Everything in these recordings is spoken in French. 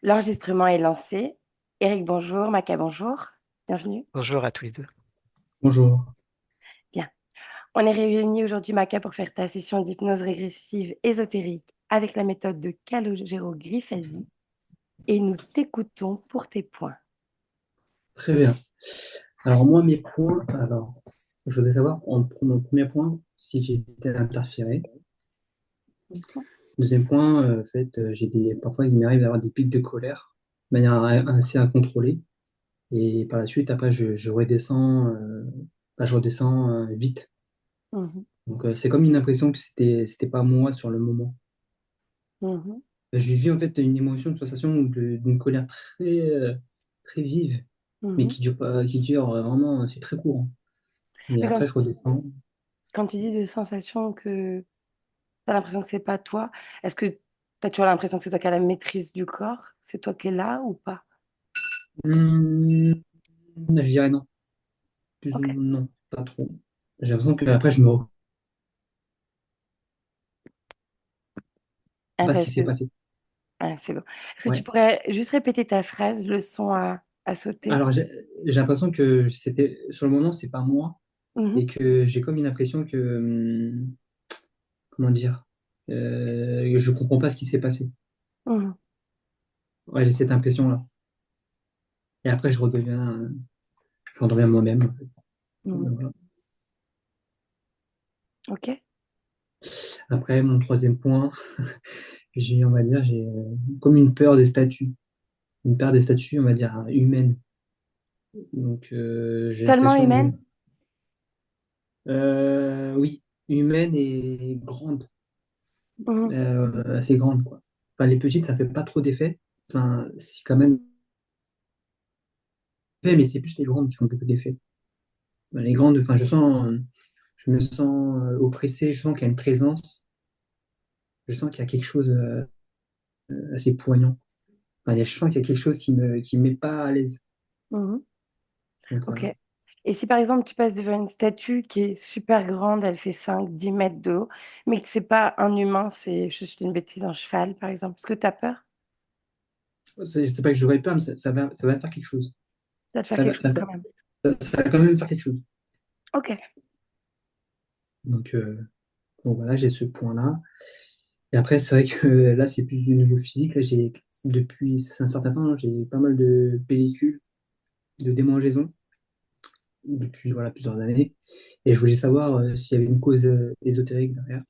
L'enregistrement est lancé. Eric, bonjour. Maca, bonjour. Bienvenue. Bonjour à tous les deux. Bonjour. Bien. On est réunis aujourd'hui, Maca, pour faire ta session d'hypnose régressive ésotérique avec la méthode de Calogero Griffasi et nous t'écoutons pour tes points. Très bien. Alors moi, mes points, je voudrais savoir, pour mon premier point, si j'ai été interféré. Mhm. Deuxième point, en fait, parfois il m'arrive d'avoir des pics de colère de manière assez incontrôlée. Et par la suite, après, je redescends, je redescends vite. Mhm. Donc c'est comme une impression que c'était pas moi sur le moment. Mhm. Je vis en fait une émotion, une sensation d'une colère très vive, mais Mhm. qui dure vraiment, c'est très court, hein. Mais Mais après, je redescends. quand tu dis de sensations que tu as l'impression que c'est pas toi, est-ce que tu as toujours l'impression que c'est toi qui as la maîtrise du corps? C'est toi qui es là ou pas? Hmm, je dirais non. Plus ou Ok. moins non, pas trop. J'ai l'impression que après je me reconnais Ah, pas ce qui s'est passé. c'est bon. Est-ce que tu Ouais. pourrais juste répéter ta phrase, le son à sauter? Alors j'ai l'impression que c'était sur le moment, c'est pas moi Mhm. et que j'ai comme une impression que comment dire, je comprends pas ce qui s'est passé. Mhm. Ouais, j'ai cette impression-là. Et après je redeviens moi-même, en fait. Mhm. Voilà. Ok. Après mon troisième point, on va dire, j'ai comme une peur des statues, une peur des statues, on va dire humaines. Donc j'ai Seulement l'impression humaine? oui, humaine et grande, Mhm. assez grande, quoi. Enfin, les petites, ça fait pas trop d'effet. Enfin, c'est quand même fait, mais c'est plus les grandes qui font beaucoup d'effet. Les grandes, enfin, je me sens oppressé, je sens qu'il y a une présence, je sens qu'il y a quelque chose assez poignant. Enfin, je sens qu'il y a quelque chose qui me met pas à l'aise. Mhm. Donc Ok. voilà. Et si par exemple tu passes devant une statue qui est super grande, elle fait 5, 10 mètres de haut, mais que c'est pas un humain, c'est juste une bêtise, un cheval par exemple, est-ce que tu as peur? C'est pas que j'aurais peur, mais ça va faire quelque chose. Ça va te faire Ça quelque va, chose quand même. ça va quand même faire quelque chose. Ok. Donc, donc voilà, j'ai ce point-là. Et après, c'est vrai que là, c'est plus du niveau physique. Là, depuis un certain temps, j'ai pas mal de pellicules, de démangeaisons, depuis voilà, plusieurs années. Et je voulais savoir s'il y avait une cause ésotérique derrière.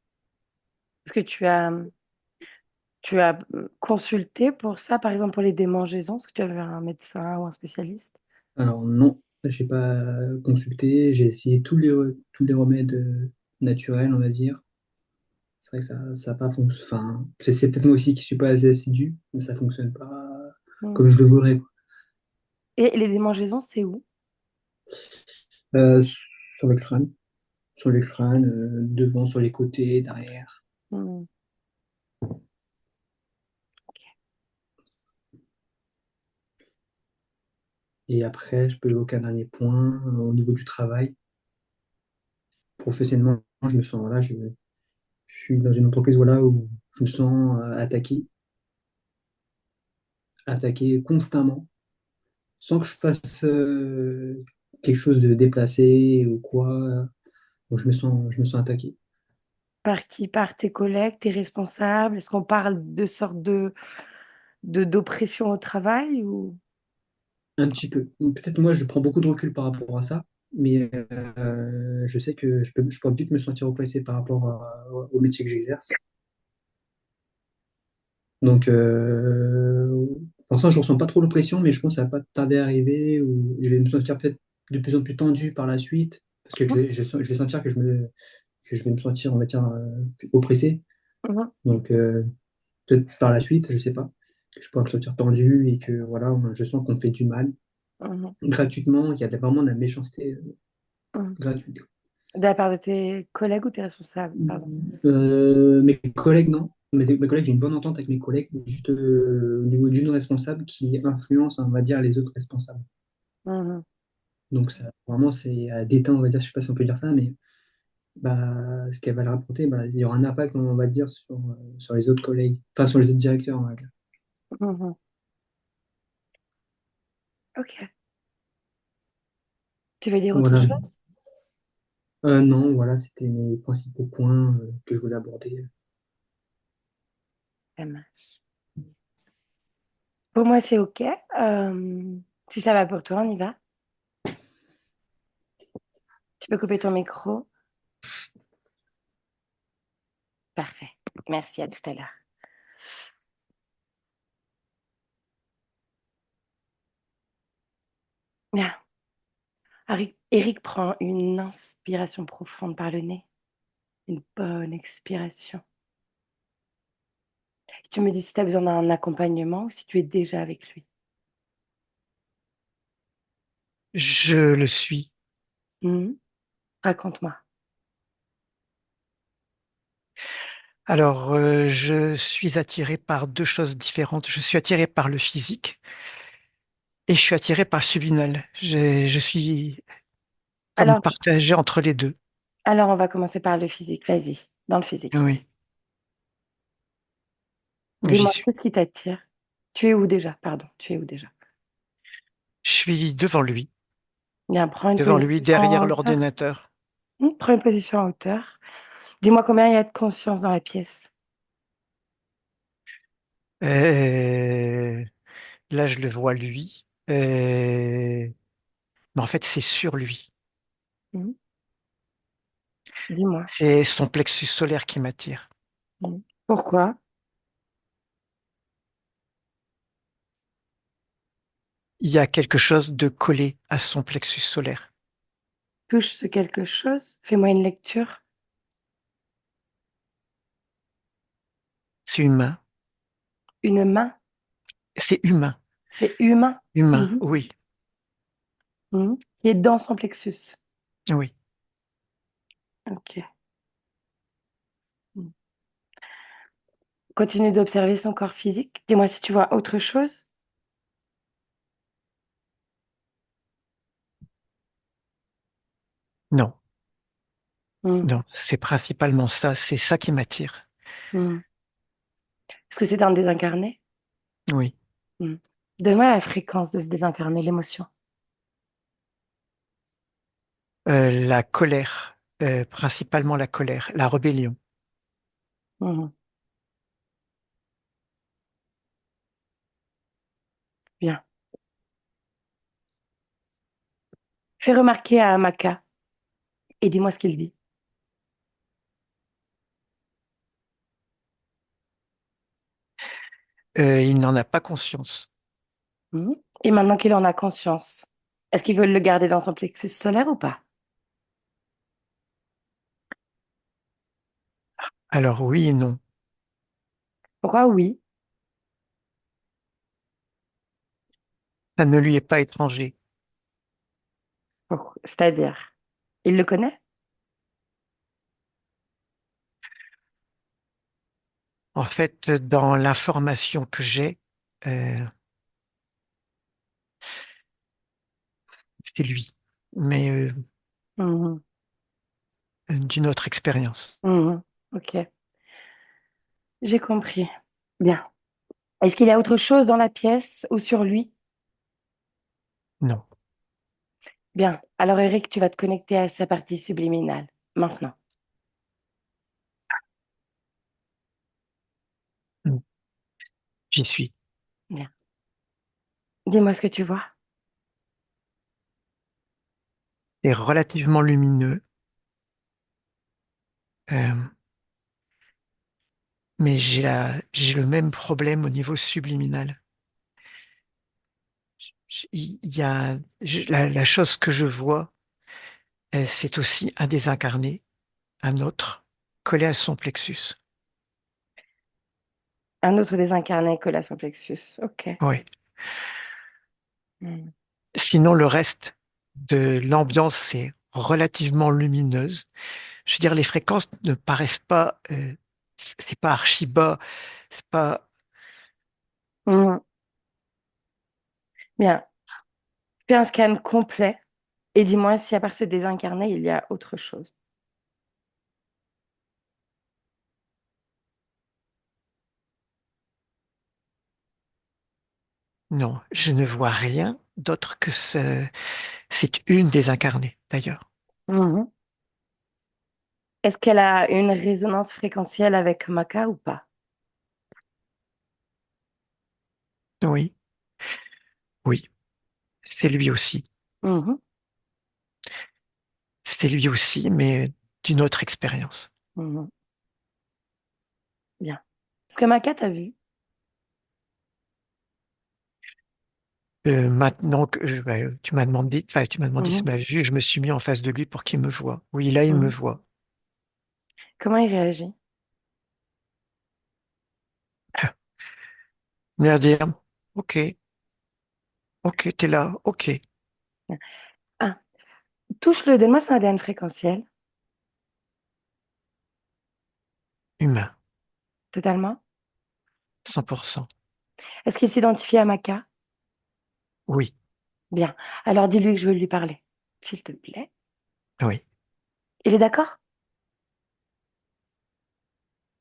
Est-ce que tu as consulté pour ça, par exemple pour les démangeaisons? Est-ce que tu avais un médecin ou un spécialiste? Alors non, j'ai pas consulté. J'ai essayé tous les remèdes naturels, on va dire. C'est vrai que ça a pas fonctionné. Enfin, c'est peut-être moi aussi qui suis pas assez assidu, mais ça fonctionne pas Hmm. comme je le voudrais, quoi. Et les démangeaisons, c'est où? Sur le crâne. Sur le crâne, devant, sur les côtés, derrière. Hmm. Et après, je peux évoquer un dernier point au niveau du travail. Professionnellement, je me sens, voilà, je suis dans une entreprise voilà, où je me sens attaqué constamment, sans que je fasse quelque chose de déplacé ou quoi. Donc, je me sens attaqué. Par qui? Par tes collègues, tes responsables? Est-ce qu'on parle de sorte d'oppression au travail ou... Un petit peu. Peut-être moi, je prends beaucoup de recul par rapport à ça, mais je sais que je peux vite me sentir oppressé par rapport au métier que j'exerce. Donc, pour l'instant, je ne ressens pas trop l'oppression, mais je pense que ça va pas tarder à arriver, ou je vais me sentir peut-être de plus en plus tendu par la suite, parce que je vais sentir que je vais me sentir, on va dire, oppressé. Mhm. Donc, peut-être par la suite, je ne sais pas, que je pourrais me sentir tendu et que voilà, je sens qu'on me fait du mal Mhm. gratuitement, il y a vraiment de la méchanceté Mhm. gratuite. De la part de tes collègues ou tes responsables, pardon. Mes collègues, non. Mes collègues, j'ai une bonne entente avec mes collègues, juste au niveau d'une responsable qui influence, on va dire, les autres responsables. Mhm. Donc, ça, vraiment, c'est à déteint, on va dire, je sais pas si on peut dire ça, mais bah, ce qu'elle va leur apporter, bah, il y aura un impact, on va dire, sur les autres collègues, enfin, sur les autres directeurs, on va dire. Mhm. Ok. Tu veux dire autre Voilà. chose? Non, voilà, c'était mes principaux points que je voulais aborder. Ça marche. Pour moi, c'est ok. Si ça va pour toi, on y va. Tu peux couper ton micro. Parfait. Merci, à tout à l'heure. Bien. Eric prend une inspiration profonde par le nez. Une bonne expiration. Tu me dis si tu as besoin d'un accompagnement ou si tu es déjà avec lui. Je le suis. Mhm. Raconte-moi. Alors, je suis attiré par deux choses différentes. Je suis attiré par le physique et je suis attiré par le subliminal. Je suis comme Alors, partagé entre les deux. alors, on va commencer par le physique. Vas-y, dans le physique. Oui, j'y Dis-moi, suis. qu'est-ce qui t'attire? Tu es où déjà? Pardon, tu es où déjà? Je suis devant lui, Bien, prends une devant lui, position en derrière hauteur. l'ordinateur. Prends une position en hauteur. Dis-moi combien il y a de conscience dans la pièce. Euh, Là, je le vois lui. Mais en fait, c'est sur lui. Mhm. Dis-moi. C'est son plexus solaire qui m'attire. Pourquoi? Il y a quelque chose de collé à son plexus solaire. Touche ce quelque chose? Fais-moi une lecture. C'est humain. Une main? C'est humain. C'est humain. Humain, Mhm. oui, Mhm. Qui est dans son plexus. oui. Ok. Mhm. Continue d'observer son corps physique. Dis-moi si tu vois autre chose. Non, Mhm. non, c'est principalement ça. C'est ça qui m'attire. Mhm. Est-ce que c'est un désincarné? Oui. Mhm. Donne-moi la fréquence de ce désincarné, l'émotion. La colère, principalement la colère, la rébellion. Mhm. Bien. Fais remarquer à Amaka et dis-moi ce qu'il dit. Il n'en a pas conscience. Mhm. Et maintenant qu'il en a conscience, est-ce qu'il veut le garder dans son plexus solaire ou pas? Alors oui et non. Pourquoi oui? Ça ne lui est pas étranger. C'est-à-dire, il le connaît? En fait, dans l'information que j'ai, euh, c'est lui, mais Mhm. d'une autre expérience. Mhm. Ok, j'ai compris. Bien. Est-ce qu'il y a autre chose dans la pièce ou sur lui? Non. Bien. Alors, Eric, tu vas te connecter à sa partie subliminale. Maintenant. J'y suis. Bien. Dis-moi ce que tu vois. C'est relativement lumineux, euh, mais j'ai le même problème au niveau subliminal. Il y a la chose que je vois, c'est aussi un désincarné, un autre, collé à son plexus. Un autre désincarné colle à son plexus. Ok. Oui. Mhm. Sinon, le reste de l'ambiance est relativement lumineuse. Je veux dire, les fréquences ne paraissent pas, c'est pas archi bas, c'est pas, Mhm. Bien. Fais un scan complet et dis-moi si à part ce désincarné, il y a autre chose. non, je ne vois rien. d'autres que c'est une désincarnée, d'ailleurs. Mhm. Est-ce qu'elle a une résonance fréquentielle avec Maka ou pas? Oui, oui, c'est lui aussi. Mhm. C'est lui aussi, mais d'une autre expérience. Mhm. Bien. Est-ce que Maka t'a vu? Maintenant que tu m'as demandé, enfin, tu m'as demandé s'il Mhm. m'a vu, je me suis mis en face de lui pour qu'il me voie. Oui, là, il me Mhm. voit. Comment il réagit? Il va dire, OK, OK, t'es là, OK, Ah, touche-le, donne-moi son ADN fréquentiel. humain, Totalement. 100%. Est-ce qu'il s'identifie à Maka? Oui, Bien. Alors dis-lui que je veux lui parler. S'il te plaît. oui. Il est d'accord?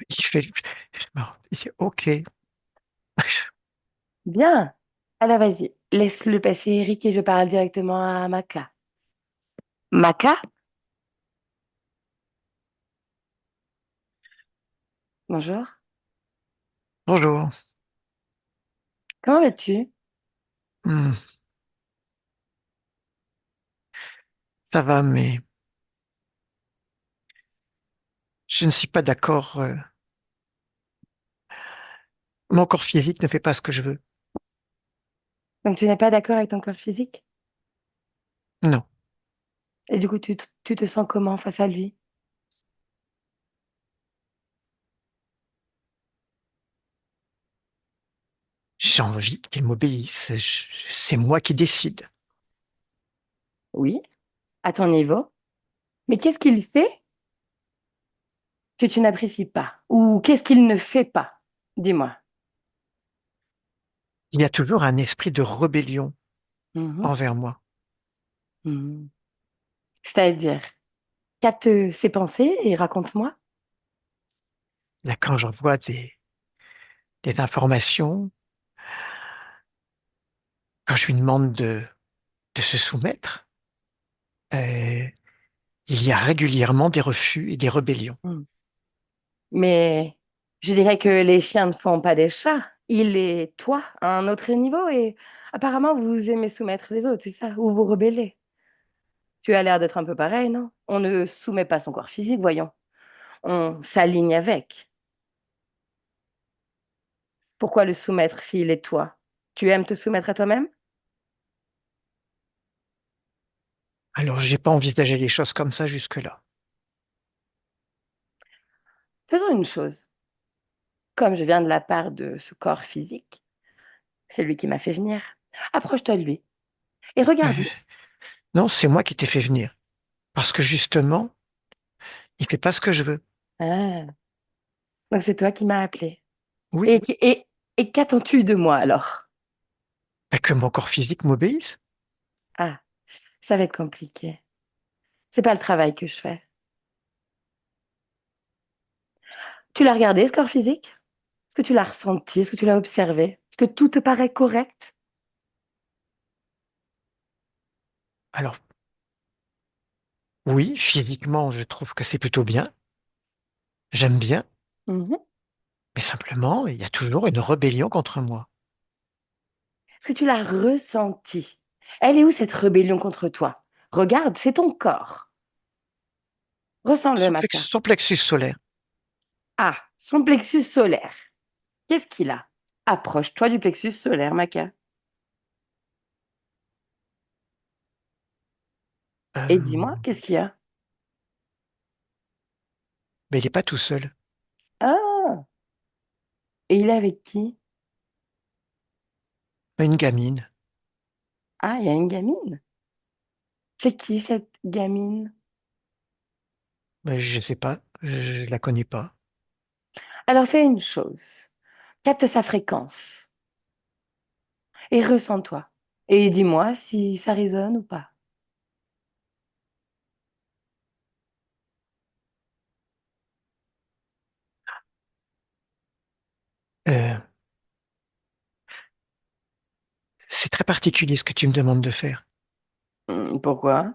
Il fait, bon, il dit, OK. Bien. Alors vas-y, laisse-le passer Eric et je parle directement à Maka. Maka? Bonjour. Bonjour. Comment vas-tu? Hmm, ça va, mais je ne suis pas d'accord. Mon corps physique ne fait pas ce que je veux. Donc tu n'es pas d'accord avec ton corps physique? Non. Et du coup, tu te sens comment face à lui? J'ai envie qu'il m'obéisse. C'est moi qui décide. Oui, à ton niveau. Mais qu'est-ce qu'il fait que tu n'apprécies pas? Ou qu'est-ce qu'il ne fait pas? Dis-moi. Il y a toujours un esprit de rébellion Mhm, envers moi. mhm. C'est-à-dire, capte ses pensées et raconte-moi. Là, quand j'envoie des informations, quand je lui demande de se soumettre, euh, il y a régulièrement des refus et des rébellions. Mhm. Mais je dirais que les chiens ne font pas des chats. Il est toi à un autre niveau et apparemment vous aimez soumettre les autres, c'est ça? Ou vous rebellez. Tu as l'air d'être un peu pareil, non? On ne soumet pas son corps physique, voyons. On s'aligne avec. Pourquoi le soumettre s'il est toi? Tu aimes te soumettre à toi-même? Alors, j'ai pas envisagé les choses comme ça jusque-là. Faisons une chose. Comme je viens de la part de ce corps physique, c'est lui qui m'a fait venir. Approche-toi de lui et Euh, regarde-le. non, c'est moi qui t'ai fait venir. Parce que justement, il fait pas ce que je veux. Ah, donc c'est toi qui m'as appelé. Oui, Et, et, et qu'attends-tu de moi alors? bah, que mon corps physique m'obéisse. Ah, ça va être compliqué. C'est pas le travail que je fais. Tu l'as regardé, ce corps physique? Est-ce que tu l'as ressenti? Est-ce que tu l'as observé? Est-ce que tout te paraît correct? Alors, oui, physiquement, je trouve que c'est plutôt bien. J'aime bien. Mhm. Mais simplement, il y a toujours une rébellion contre moi. Est-ce que tu l'as ressenti? Elle est où cette rébellion contre toi? Regarde, c'est ton corps. Ressens-le, Maka. Son plexus solaire. Ah, son plexus solaire. Qu'est-ce qu'il a? Approche-toi du plexus solaire, Maka. Et Euh, dis-moi, qu'est-ce qu'il y a? mais il n'est pas tout seul. Ah, et il est avec qui? Une gamine. Ah, il y a une gamine. C'est qui cette gamine? Mais je sais pas. Je la connais pas. Alors fais une chose. Capte sa fréquence et ressens-toi. Et dis-moi si ça résonne ou pas. Euh, c'est très particulier ce que tu me demandes de faire. Pourquoi?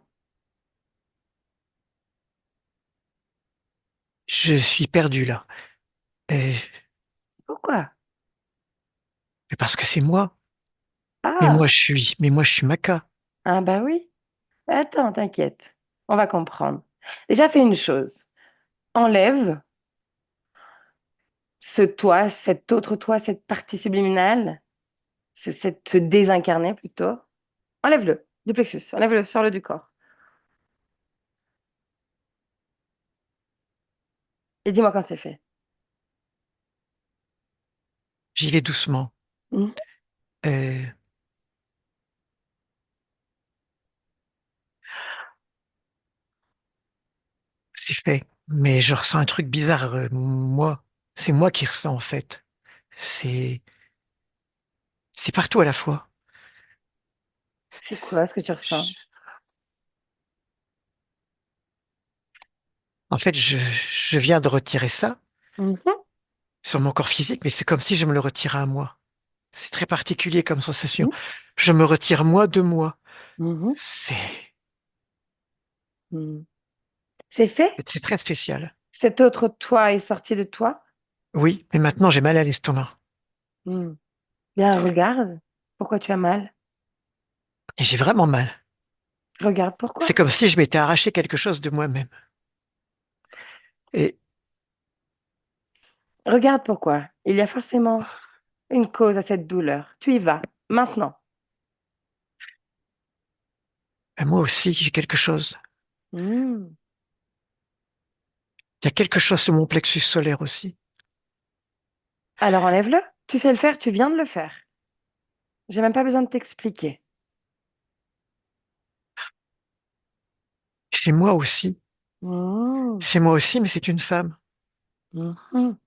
Je suis perdu là. Et, Pourquoi? mais parce que c'est moi. Ah, Mais moi je suis Maca. ah bah oui. Attends, t'inquiète. On va comprendre. Déjà, fais une chose. Enlève ce toi, cet autre toi, cette partie subliminale, ce désincarné plutôt. Enlève-le du plexus. Enlève-le, sors-le du corps. Et dis-moi quand c'est fait. J'y vais doucement. Mhm. Euh, c'est fait. Mais je ressens un truc bizarre. Moi, c'est moi qui ressens en fait. C'est, c'est partout à la fois. C'est quoi ce que tu ressens? En fait, je viens de retirer ça Mhm. sur mon corps physique, mais c'est comme si je me le retirais à moi. C'est très particulier comme sensation. Je me retire moi de moi. Mhm. C'est, Mhm. C'est fait? c'est très spécial. Cet autre toi est sorti de toi? Oui, mais maintenant j'ai mal à l'estomac. Mhm. Bien, regarde. Pourquoi tu as mal? Et j'ai vraiment mal. Regarde C'est pourquoi. comme si je m'étais arraché quelque chose de moi-même. Et Regarde pourquoi. Il y a forcément une cause à cette douleur. Tu y vas, maintenant. moi aussi, j'ai quelque chose. Mhm. Il y a quelque chose sur mon plexus solaire aussi. Alors enlève-le. Tu sais le faire, tu viens de le faire. J'ai même pas besoin de t'expliquer. C'est moi aussi. Mhm. C'est moi aussi, mais c'est une femme. Mhm.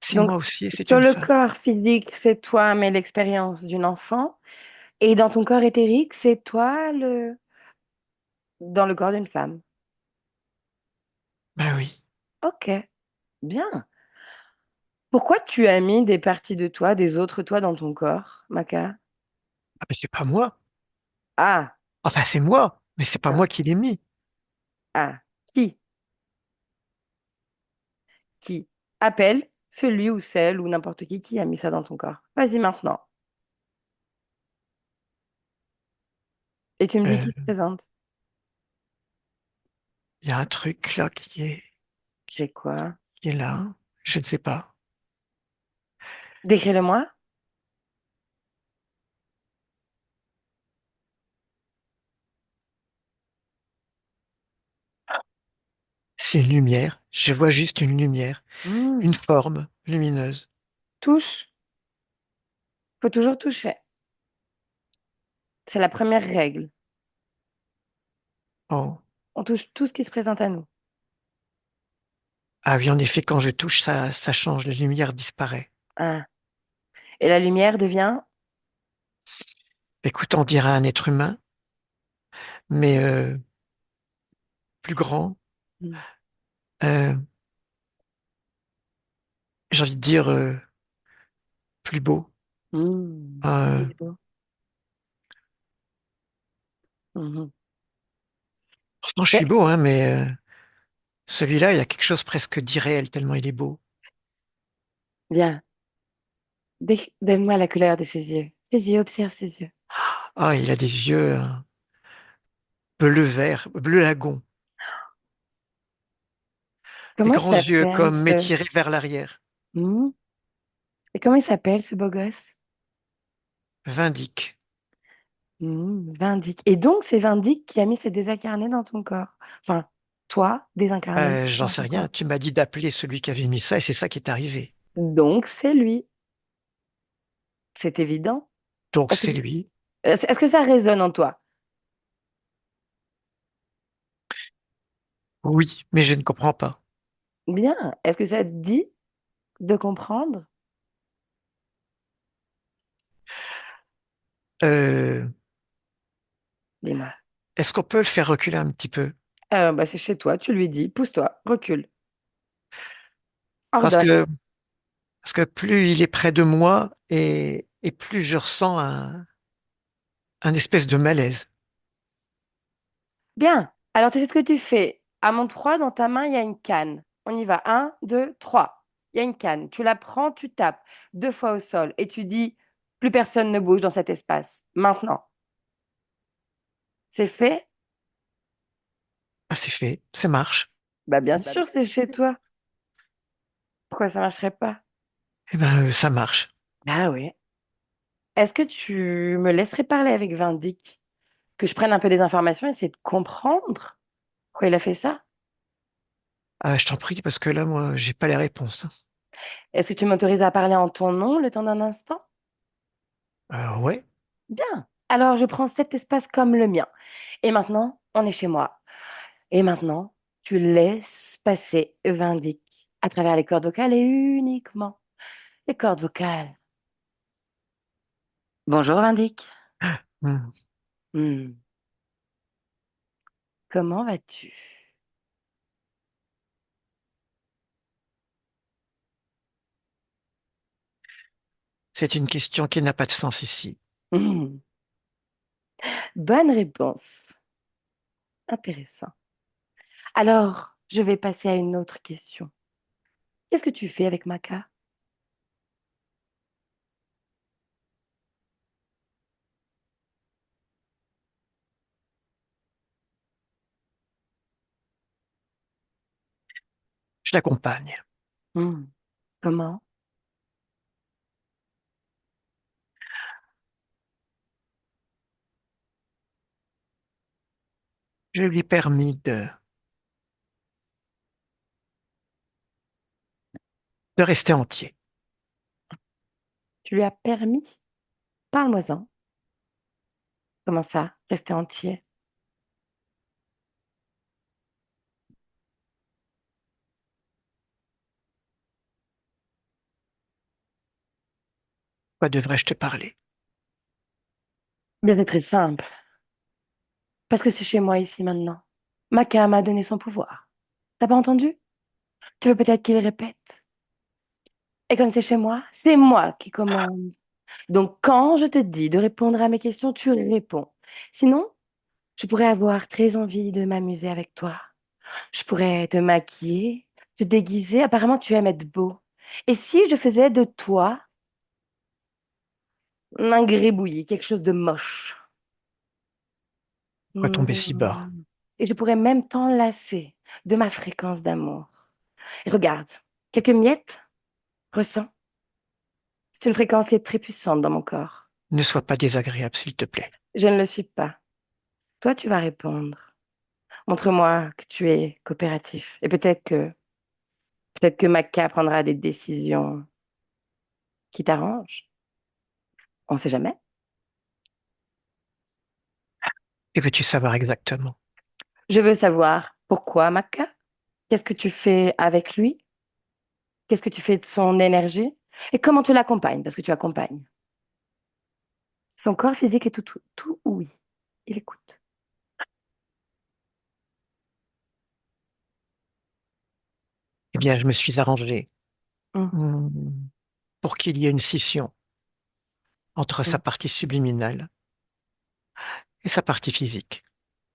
C'est Donc, moi aussi et c'est sur une le femme. corps physique, c'est toi, mais l'expérience d'une enfant. Et dans ton corps éthérique, c'est toi, dans le corps d'une femme. Ben oui. Ok, bien. Pourquoi tu as mis des parties de toi, des autres toi dans ton corps, Maca? Ah, mais c'est pas moi. Ah, Enfin, c'est moi, mais c'est pas ah, moi qui l'ai mis. ah. Qui? Qui? Appelle celui ou celle ou n'importe qui a mis ça dans ton corps. Vas-y maintenant. Et tu me dis Euh, qui se présente. Il y a un truc là C'est quoi? qui est là. Je ne sais pas. Décris-le-moi. C'est une lumière. Je vois juste une lumière, Hmm. une forme lumineuse. Touche. Faut toujours toucher. C'est la première règle. Oh. On touche tout ce qui se présente à nous. Ah oui, en effet, quand je touche, ça change. La lumière disparaît. Ah. Et la lumière devient. Écoute, on dirait un être humain, mais plus grand. Hmm. Euh, j'ai envie de dire plus beau. Hmm. Euh, Mhm. Pourtant, je suis Mais, beau, hein, mais celui-là, il y a quelque chose presque d'irréel tellement il est beau. bien. Donne-moi la couleur de ses yeux. Ses yeux, observe ses yeux. Ah, il a des yeux bleu vert, bleu lagon, des Comment il grands yeux s'appelle comme ce. m'étirés vers l'arrière. Hmm. Et comment il s'appelle ce beau gosse? Vindique. Vindique. Et donc, c'est Vindique qui a mis ses désincarnés dans ton corps. Enfin, toi, désincarné J'en dans sais ton rien. corps. Tu m'as dit d'appeler celui qui avait mis ça et c'est ça qui est arrivé. Donc, c'est lui. C'est évident. Donc Est-ce que, c'est lui. est-ce que ça résonne en toi? Oui, mais je ne comprends pas. Bien. Est-ce que ça te dit de comprendre? Euh, Dis-moi. Est-ce qu'on peut le faire reculer un petit peu? Bah, c'est chez toi, tu lui dis, pousse-toi, recule, Parce ordonne. que, parce que plus il est près de moi et et plus je ressens un espèce de malaise. Bien. Alors, tu sais ce que tu fais. À mon 3, dans ta main, il y a une canne. On y va. Un, 2, 3. Il y a une canne. Tu la prends, tu tapes 2 fois au sol et tu dis, plus personne ne bouge dans cet espace. Maintenant. C'est fait? Ah, c'est fait, ça marche. Bah, bien sûr, c'est chez toi. Pourquoi ça marcherait pas? Eh ben, ça marche. Ah oui. Est-ce que tu me laisserais parler avec Vindic? Que je prenne un peu des informations et essayer de comprendre pourquoi il a fait ça? Ah, je t'en prie, parce que là, moi, j'ai pas les réponses, hein. Est-ce que tu m'autorises à parler en ton nom le temps d'un instant? Ouais. Bien. Alors, je prends cet espace comme le mien. Et maintenant, on est chez moi. Et maintenant, tu laisses passer Vindic à travers les cordes vocales et uniquement les cordes vocales. Bonjour Vindic. Hmm. Hmm, comment vas-tu? C'est une question qui n'a pas de sens ici. Hmm, bonne réponse. Intéressant. Alors, je vais passer à une autre question. Qu'est-ce que tu fais avec Maca? Je l'accompagne. Hmm, comment? Je lui ai permis de rester entier. Tu lui as permis? Parle-moi-en. Comment ça? Rester entier? Quoi devrais-je te parler? Bien, c'est très simple. Parce que c'est chez moi ici maintenant. Maca m'a donné son pouvoir. T'as pas entendu? Tu veux peut-être qu'il répète. Et comme c'est chez moi, c'est moi qui commande. Donc quand je te dis de répondre à mes questions, tu réponds. Sinon, je pourrais avoir très envie de m'amuser avec toi. Je pourrais te maquiller, te déguiser. Apparemment, tu aimes être beau. Et si je faisais de toi un gribouillis, quelque chose de moche? Quoi tomber si bas? Hmm. Et je pourrais même t'enlacer de ma fréquence d'amour. Et regarde, quelques miettes, ressens. C'est une fréquence qui est très puissante dans mon corps. Ne sois pas désagréable, s'il te plaît. Je ne le suis pas. Toi, tu vas répondre. Montre-moi que tu es coopératif. Et peut-être que Maca prendra des décisions qui t'arrangent. On ne sait jamais. Que veux-tu savoir exactement? Je veux savoir pourquoi Maca. Qu'est-ce que tu fais avec lui? Qu'est-ce que tu fais de son énergie? Et comment tu l'accompagnes? Parce que tu accompagnes. Son corps physique est tout oui. Il écoute. Eh bien, je me suis arrangé, Hum, hmm, pour qu'il y ait une scission entre sa hum, partie subliminale et sa partie physique.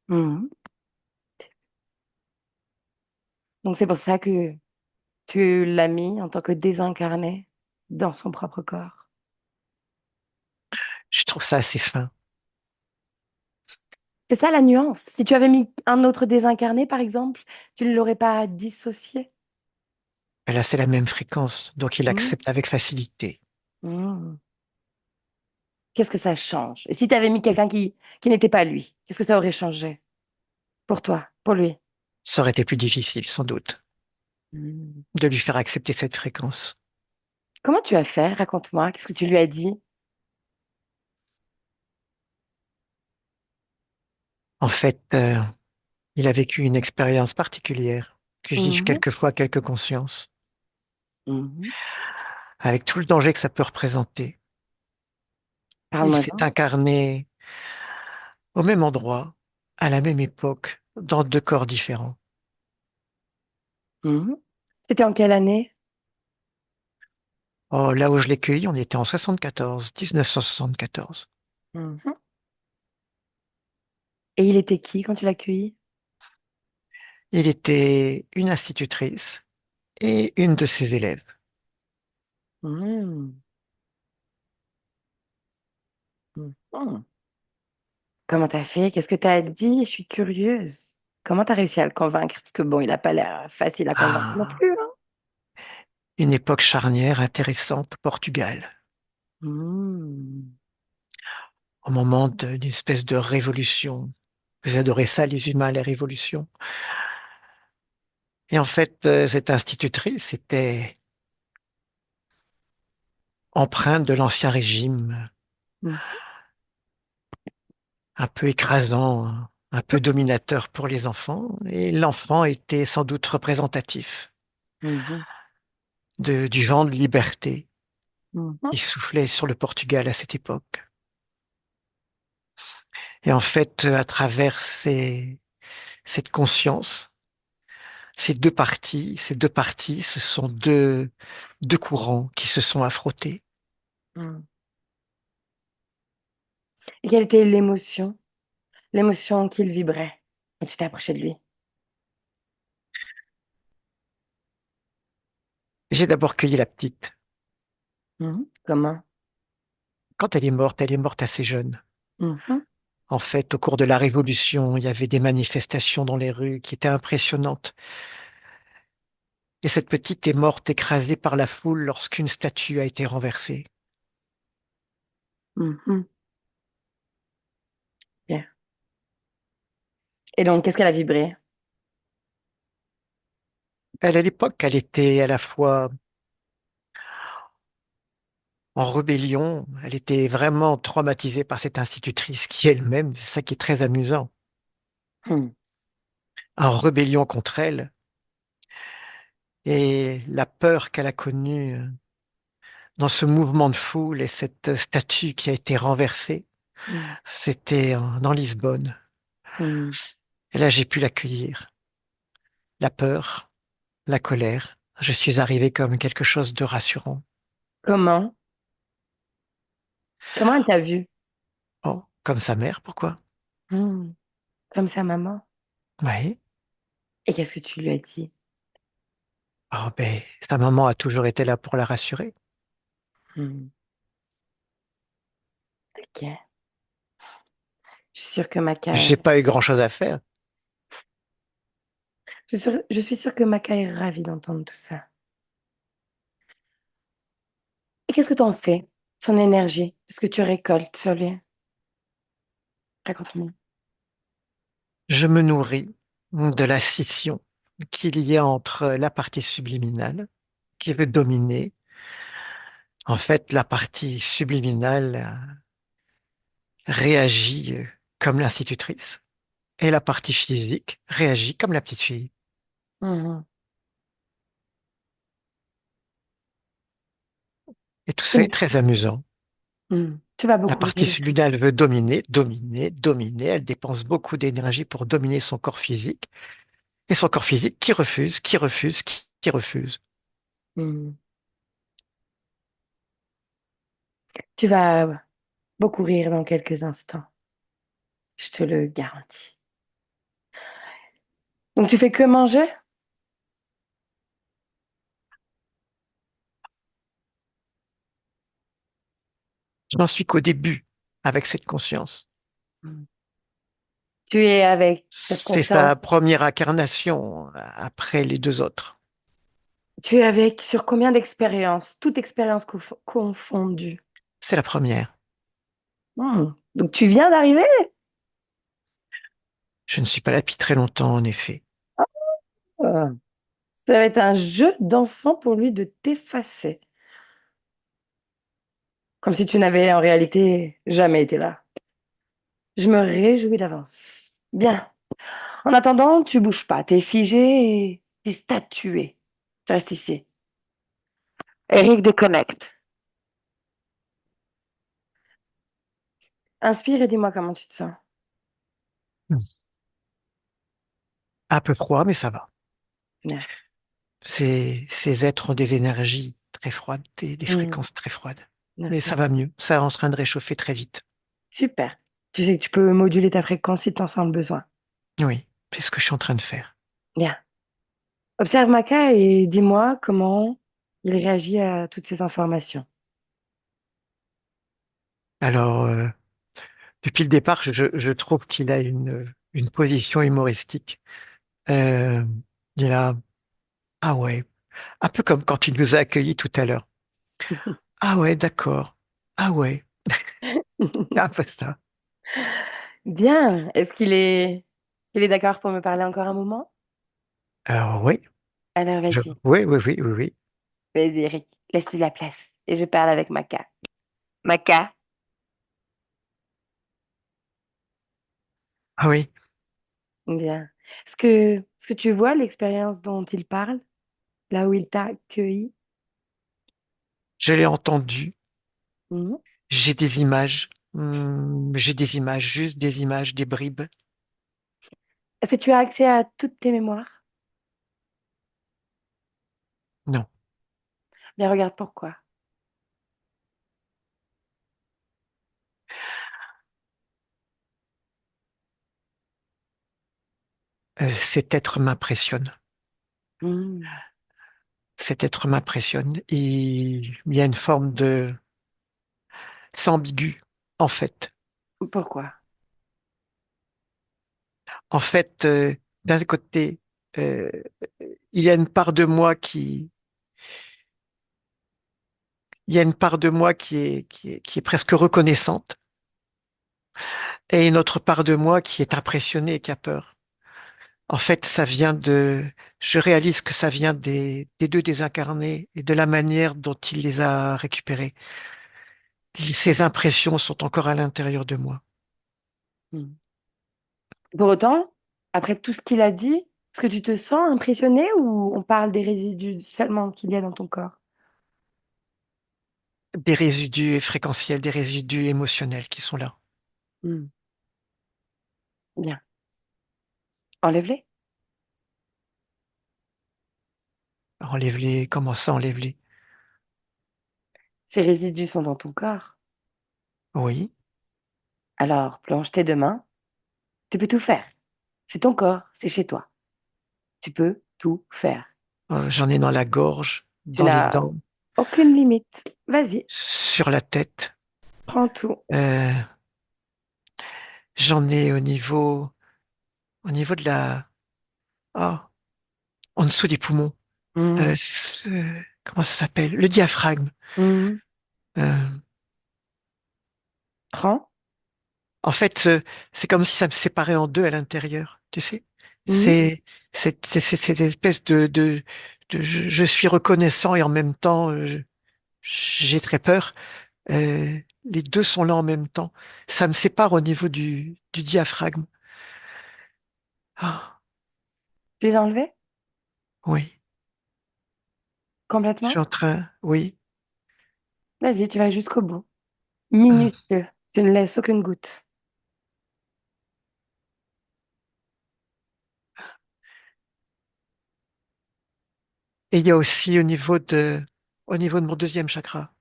hum. Donc c'est pour ça que tu l'as mis en tant que désincarné dans son propre corps. Je trouve ça assez fin. C'est ça la nuance. Si tu avais mis un autre désincarné, par exemple, tu ne l'aurais pas dissocié. Là, c'est la même fréquence, donc il Hmm, accepte avec facilité. hmm. Qu'est-ce que ça change? Et si tu avais mis quelqu'un qui n'était pas lui, qu'est-ce que ça aurait changé pour toi, pour lui? Ça aurait été plus difficile, sans doute, Hmm. de lui faire accepter cette fréquence. Comment tu as fait? Raconte-moi. Qu'est-ce que tu lui as dit? En fait, il a vécu une expérience particulière, que je dis Mhm, quelquefois quelques consciences, mhm. avec tout le danger que ça peut représenter. Il s'est Parle-moi-en. incarné au même endroit, à la même époque, dans deux corps différents. Mhm. C'était en quelle année? Oh, là où je l'ai cueilli, on était en 74, 1974. Mhm. Et il était qui quand tu l'as cueilli? Il était une institutrice et une de ses élèves. Mhm. Mhm. Comment t'as fait? Qu'est-ce que t'as dit? Je suis curieuse. Comment t'as réussi à le convaincre? Parce que bon, il a pas l'air facile à convaincre non Ah, plus, hein. une époque charnière intéressante au Portugal, Mhm. au moment d'une espèce de révolution. Vous adorez ça, les humains, les révolutions. Et en fait, cette institutrice était empreinte de l'ancien régime, Mhm. un peu écrasant, un peu dominateur pour les enfants, et l'enfant était sans doute représentatif Mhm. du vent de liberté Mhm. qui soufflait sur le Portugal à cette époque. Et en fait, à travers cette conscience, ces deux parties, ce sont deux courants qui se sont affrontés. Mhm. Et quelle était l'émotion? L'émotion qu'il vibrait quand tu t'es approché de lui? J'ai d'abord cueilli la petite. Mhm. Comment? Quand elle est morte assez jeune. Mhm. En fait, au cours de la Révolution, il y avait des manifestations dans les rues qui étaient impressionnantes. Et cette petite est morte écrasée par la foule lorsqu'une statue a été renversée. Mhm. Bien. Et donc, qu'est-ce qu'elle a vibré? Elle, à l'époque, elle était à la fois en rébellion, elle était vraiment traumatisée par cette institutrice qui elle-même, c'est ça qui est très amusant, Mhm. en rébellion contre elle. Et la peur qu'elle a connue dans ce mouvement de foule et cette statue qui a été renversée, Mhm. c'était dans Lisbonne. Mhm. Et là, j'ai pu l'accueillir. La peur, la colère. Je suis arrivé comme quelque chose de rassurant. Comment? Comment elle t'a vu? Oh, comme sa mère, pourquoi? Mhm. Comme sa maman. Oui. Et qu'est-ce que tu lui as dit? Oh, ben, sa maman a toujours été là pour la rassurer. Mhm. Ok. Je suis sûre que Maca, J'ai pas eu grand-chose à faire. je suis sûre que Maca est ravie d'entendre tout ça. Et qu'est-ce que tu en fais? Son énergie, ce que tu récoltes sur lui. Raconte-moi. Je me nourris de la scission qu'il y a entre la partie subliminale qui veut dominer. En fait, la partie subliminale réagit comme l'institutrice et la partie physique réagit comme la petite fille. Mhm. Et tout ça est très amusant. Tu vas La beaucoup partie rire. subliminale veut dominer, dominer, dominer. Elle dépense beaucoup d'énergie pour dominer son corps physique. Et son corps physique qui refuse, qui refuse, qui refuse. Mhm. Tu vas beaucoup rire dans quelques instants. Je te le garantis. Donc tu fais que manger? Je n'en suis qu'au début avec cette conscience. Mhm. Tu es avec cette C'est conscience. sa première incarnation après les deux autres. Tu es avec sur combien d'expériences? Toute expérience confondue. C'est la première. Donc tu viens d'arriver? Je ne suis pas là depuis très longtemps, en effet. Ah. Ça va être un jeu d'enfant pour lui de t'effacer. Comme si tu n'avais en réalité jamais été là. Je me réjouis d'avance. Bien. En attendant, tu bouges pas. T'es figé et t'es statué. Tu restes ici. Eric déconnecte. Inspire et dis-moi comment tu te sens. Un peu froid, mais ça va. Bien. Ces êtres ont des énergies très froides, des Hmm, fréquences très froides. bien Mais sûr. ça va mieux. Ça est en train de réchauffer très vite. Super. Tu sais que tu peux moduler ta fréquence si tu en sens le besoin. Oui, c'est ce que je suis en train de faire. Bien. Observe Maka et dis-moi comment il réagit à toutes ces informations. Alors, depuis le départ, je trouve qu'il a une position humoristique. Euh, il a, ah ouais, un peu comme quand il nous a accueillis tout à l'heure. Ah ouais, d'accord. Ah ouais, un peu ça. Bien. Est-ce qu'il est d'accord pour me parler encore un moment? Alors oui, Alors vas-y. oui, oui, oui, oui, oui. Vas-y, Eric. Laisse-lui la place. Et je parle avec Maka. Maka, Ah oui, bien. Est-ce que tu vois l'expérience dont il parle, là où il t'a accueilli? je l'ai entendu. Mhm. J'ai des images. J'ai des images, juste des images, des bribes. Est-ce que tu as accès à toutes tes mémoires? Non. Bien, regarde pourquoi. Cet être m'impressionne. Mhm. Cet être m'impressionne. Et il y a une forme de... C'est ambigu, en fait. Pourquoi? En fait, d'un côté, euh, il y a une part de moi il y a une part de moi qui est presque reconnaissante, et une autre part de moi qui est impressionnée et qui a peur. En fait, je réalise que ça vient des deux désincarnés et de la manière dont il les a récupérés. Ces impressions sont encore à l'intérieur de moi. Mhm. Pour autant, après tout ce qu'il a dit, est-ce que tu te sens impressionné ou on parle des résidus seulement qu'il y a dans ton corps? Des résidus fréquentiels, des résidus émotionnels qui sont là. Mhm. Bien. Enlève-les. Enlève-les, comment ça, enlève-les? Ces résidus sont dans ton corps. Oui. Alors, plonge tes deux mains. Tu peux tout faire. C'est ton corps, c'est chez toi. Tu peux tout faire. J'en ai dans la gorge, Tu dans les n'as dents, aucune limite. Vas-y, sur la tête. prends tout. Euh, J'en ai au niveau de ah, en dessous des poumons. Mhm. Comment ça s'appelle? Le diaphragme. Mhm. Euh, Prends. En fait, c'est comme si ça me séparait en deux à l'intérieur. Tu sais? Mhm. C'est c'est cette espèce je suis reconnaissant et en même temps j'ai très peur. Les deux sont là en même temps. Ça me sépare au niveau du diaphragme. Ah, Tu les as enlevés oui, je suis complètement? en train. Oui. Vas-y, tu vas jusqu'au bout. Ah. Minutieux. Tu ne laisses aucune goutte. Et il y a aussi au niveau de mon deuxième chakra,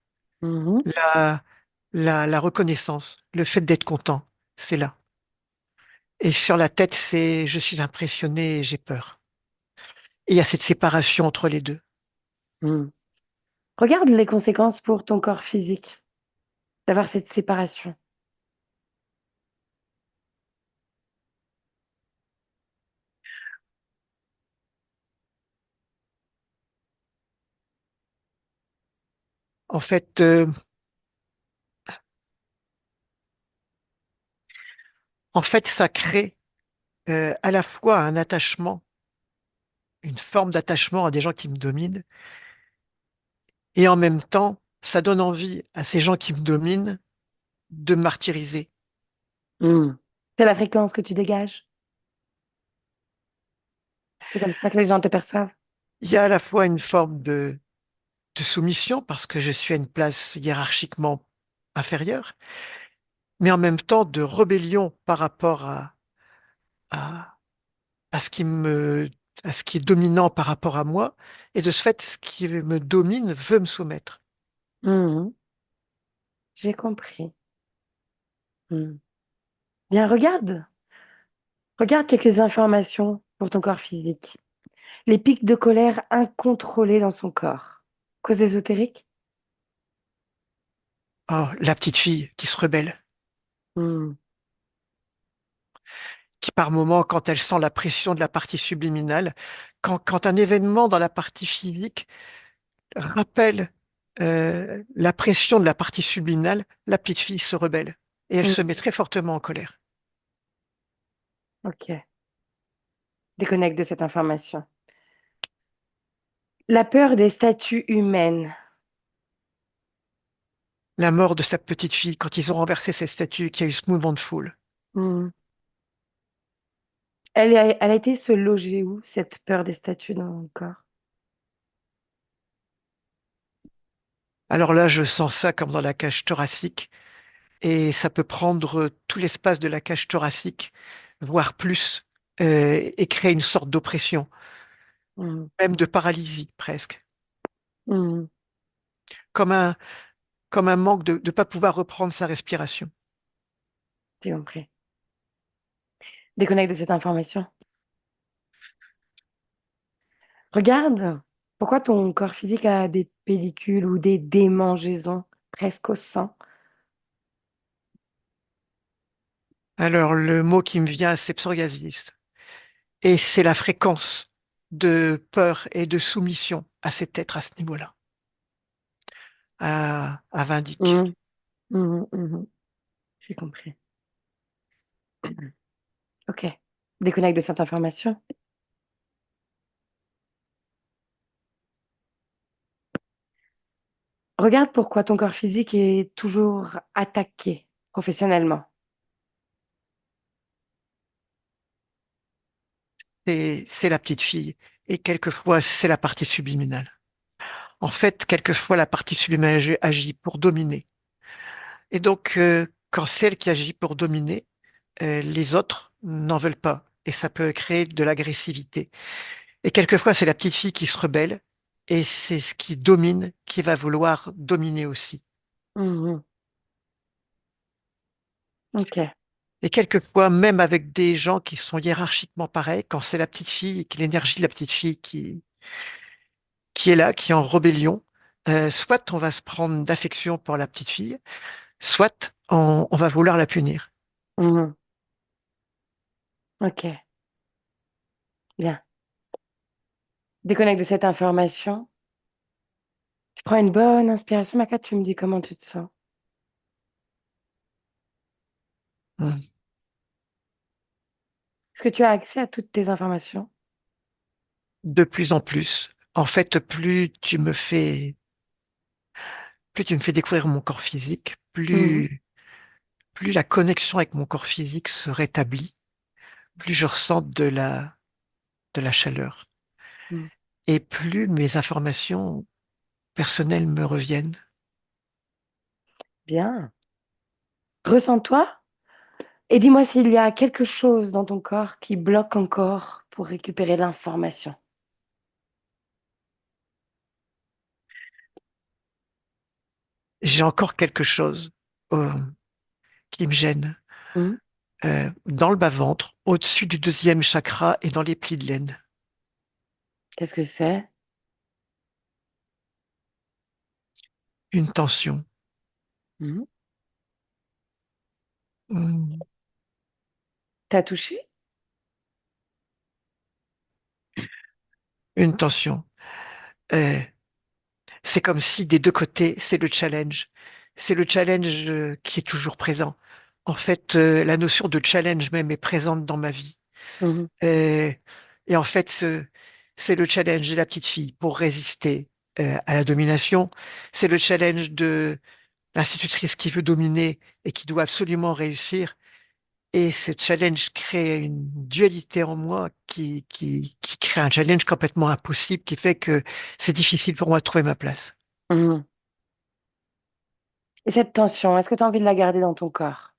Mhm. la, la reconnaissance, le fait d'être content, c'est là. Et sur la tête, je suis impressionné et j'ai peur. Et il y a cette séparation entre les deux. Mhm. Regarde les conséquences pour ton corps physique d'avoir cette séparation. En fait, ça crée à la fois un attachement, une forme d'attachement à des gens qui me dominent, et en même temps, ça donne envie à ces gens qui me dominent de me martyriser. Mhm. C'est la fréquence que tu dégages. C'est comme ça que les gens te perçoivent. Il y a à la fois une forme de soumission parce que je suis à une place hiérarchiquement inférieure, mais en même temps de rébellion par rapport à, à ce qui me à ce qui est dominant par rapport à moi, et de ce fait, ce qui me domine veut me soumettre. Mhm. J'ai compris. Mhm. Bien, regarde. Regarde quelques informations pour ton corps physique. Les pics de colère incontrôlés dans son corps. Cause ésotérique? Oh, la petite fille qui se rebelle, Mhm. qui par moment, quand elle sent la pression de la partie subliminale, quand un événement dans la partie physique rappelle la pression de la partie subliminale, la petite fille se rebelle et elle se Mhm. met très fortement en colère. Ok. Déconnecte de cette information. La peur des statues humaines. La mort de sa petite fille quand ils ont renversé ces statues et qu'il y a eu ce mouvement de foule. Mhm. Elle a été se loger où, cette peur des statues dans le corps? Alors là, je sens ça comme dans la cage thoracique et ça peut prendre tout l'espace de la cage thoracique, voire plus, et créer une sorte d'oppression, Mhm. même de paralysie presque, Mhm. comme un, comme un manque de ne pas pouvoir reprendre sa respiration. J'ai compris. Déconnecte de cette information. Regarde, pourquoi ton corps physique a des pellicules ou des démangeaisons presque au sang? Alors le mot qui me vient, c'est psoriasis. Et c'est la fréquence de peur et de soumission à cet être à ce niveau-là, à Vindic. Mhm. Mhm. Mhm. J'ai compris. Ok. Déconnecte de cette information. Regarde pourquoi ton corps physique est toujours attaqué professionnellement. C'est la petite fille. Et quelquefois, c'est la partie subliminale. En fait, quelquefois, la partie subliminale agit pour dominer. Et donc, quand c'est elle qui agit pour dominer, les autres n'en veulent pas. Et ça peut créer de l'agressivité. Et quelquefois, c'est la petite fille qui se rebelle. Et c'est ce qui domine qui va vouloir dominer aussi. Mhm. Ok. Et quelquefois, même avec des gens qui sont hiérarchiquement pareils, quand c'est la petite fille, et que l'énergie de la petite fille qui est là, qui est en rébellion, soit on va se prendre d'affection pour la petite fille, soit on va vouloir la punir. Mhm. Ok. Bien. Déconnecte de cette information. Tu prends une bonne inspiration, Maka, tu me dis comment tu te sens. Hmm. Est-ce que tu as accès à toutes tes informations? De plus en plus. En fait, plus tu me fais découvrir mon corps physique, Mhm. plus la connexion avec mon corps physique se rétablit, plus je ressens de la chaleur. Mhm. Et plus mes informations personnelles me reviennent. Bien. Ressens-toi et dis-moi s'il y a quelque chose dans ton corps qui bloque encore pour récupérer l'information. J'ai encore quelque chose euh, qui me gêne Mhm. dans le bas-ventre, au-dessus du deuxième chakra et dans les plis de laine. Qu'est-ce que c'est? Une tension. Mhm. Hmm. T'as touché? Une tension. Euh, c'est comme si des deux côtés, c'est le challenge. C'est le challenge qui est toujours présent. En fait, la notion de challenge même est présente dans ma vie. Mhm. Euh, et en fait, c'est le challenge de la petite fille pour résister à la domination. C'est le challenge de l'institutrice qui veut dominer et qui doit absolument réussir. Et ce challenge crée une dualité en moi qui crée un challenge complètement impossible qui fait que c'est difficile pour moi de trouver ma place. Mhm. Et cette tension, est-ce que tu as envie de la garder dans ton corps?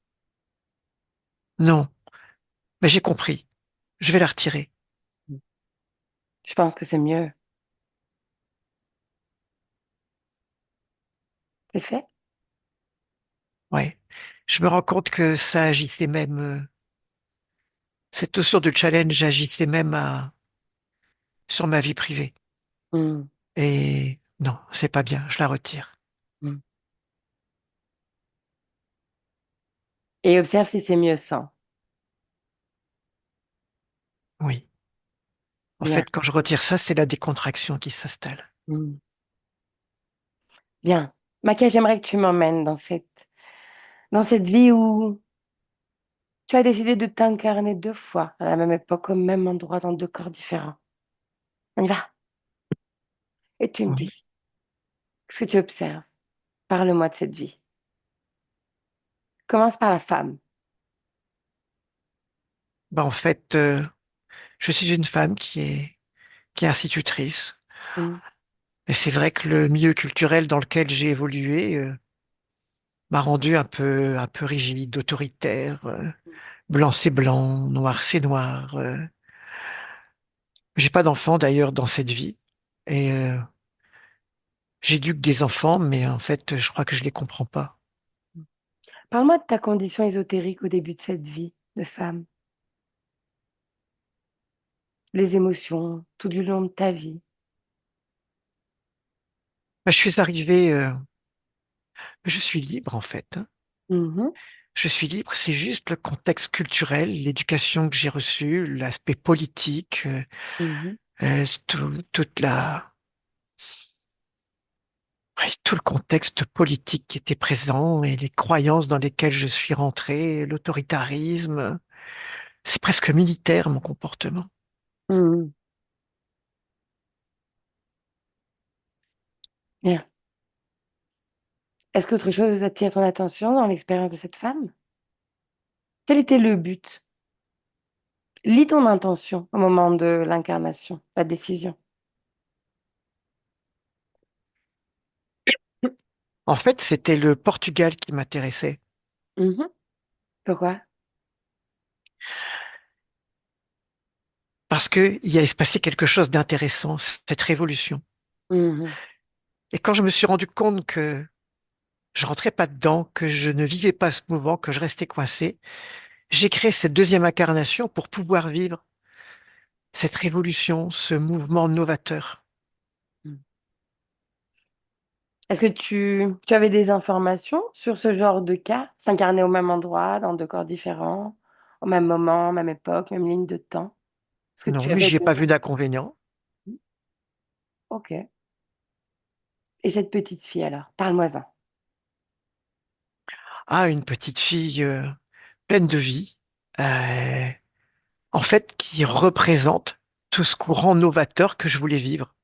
Non, mais j'ai compris. Je vais la retirer. Je pense que c'est mieux. C'est fait. Ouais. Je me rends compte que ça agissait même, cette notion de challenge agissait même sur ma vie privée. Mm, Et non, c'est pas bien, je la retire. mm. Et observe si c'est mieux sans. Oui. En Bien. fait, quand je retire ça, c'est la décontraction qui s'installe. Mm. Bien. Maquia, j'aimerais que tu m'emmènes dans cette vie où tu as décidé de t'incarner deux fois à la même époque, au même endroit, dans deux corps différents. On y va. Et tu me Oui. dis ce que tu observes. Parle-moi de cette vie. Commence par la femme. Bah, en fait, je suis une femme qui est institutrice. Mm, Et c'est vrai que le milieu culturel dans lequel j'ai évolué, m'a rendu un peu rigide, autoritaire. Blanc c'est blanc, noir c'est noir. J'ai pas d'enfants d'ailleurs dans cette vie. Et j'éduque des enfants, mais en fait, je crois que je les comprends pas. mm. Parle-moi de ta condition ésotérique au début de cette vie de femme. Les émotions tout du long de ta vie. Bah, je suis arrivé, je suis libre en fait, hein. Mhm, Je suis libre, c'est juste le contexte culturel, l'éducation que j'ai reçue, l'aspect politique, mhm, toute oui, tout le contexte politique qui était présent et les croyances dans lesquelles je suis rentré, l'autoritarisme. C'est presque militaire, mon comportement. mhm. Bien. Est-ce qu'autre chose attire ton attention dans l'expérience de cette femme? Quel était le but? Lis ton intention au moment de l'incarnation, la décision. En fait, c'était le Portugal qui m'intéressait Mhm. Pourquoi? parce que il allait se passer quelque chose d'intéressant, cette révolution. Mhm, Et quand je me suis rendu compte que je rentrais pas dedans, que je ne vivais pas ce mouvement, que je restais coincé, j'ai créé cette deuxième incarnation pour pouvoir vivre cette révolution, ce mouvement novateur. mhm. Est-ce que tu avais des informations sur ce genre de cas, s'incarner au même endroit, dans deux corps différents, au même moment, même époque, même ligne de temps? Est-ce que Non, tu mais avais j'y ai des... pas vu d'inconvénient. Ok. Et cette petite fille alors, parle-moi-en. Ah, une petite fille pleine de vie, euh, en fait, qui représente tout ce courant novateur que je voulais vivre,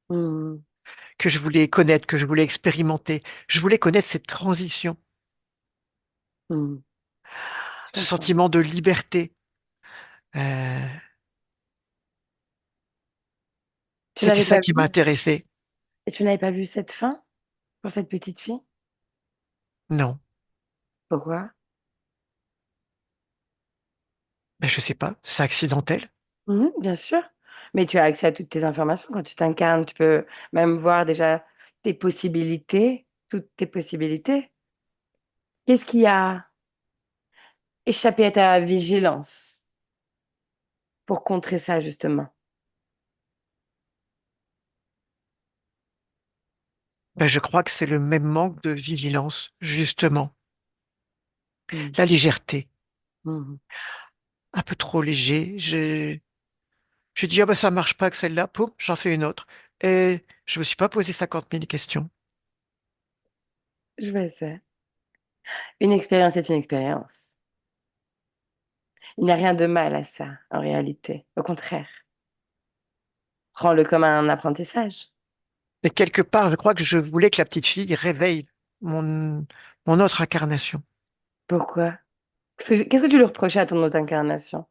Mhm, que je voulais connaître, que je voulais expérimenter. Je voulais connaître cette transition, mhm. Je ce comprends. sentiment de liberté. Euh, Tu C'était n'avais ça pas qui vu? m'intéressait. Et tu n'avais pas vu cette fin pour cette petite fille? Non, Pourquoi? ben, je sais pas, c'est accidentel. Mhm, bien sûr. Mais tu as accès à toutes tes informations. Quand tu t'incarnes, tu peux même voir déjà tes possibilités, toutes tes possibilités. Qu'est-ce qui a échappé à ta vigilance pour contrer ça, justement? Ben, je crois que c'est le même manque de vigilance, justement. Mhm, La légèreté, mhm. un peu trop léger. J'ai dit, ah ben, ça marche pas avec celle-là, poum, j'en fais une autre. Et je me suis pas posé 50 000 questions. Je vois ça. Une expérience est une expérience. Il n'y a rien de mal à ça, en réalité. Au contraire, prends-le comme un apprentissage. Et quelque part, je crois que je voulais que la petite fille réveille mon autre incarnation. Pourquoi? Qu'est-ce que tu lui reprochais à ton autre incarnation?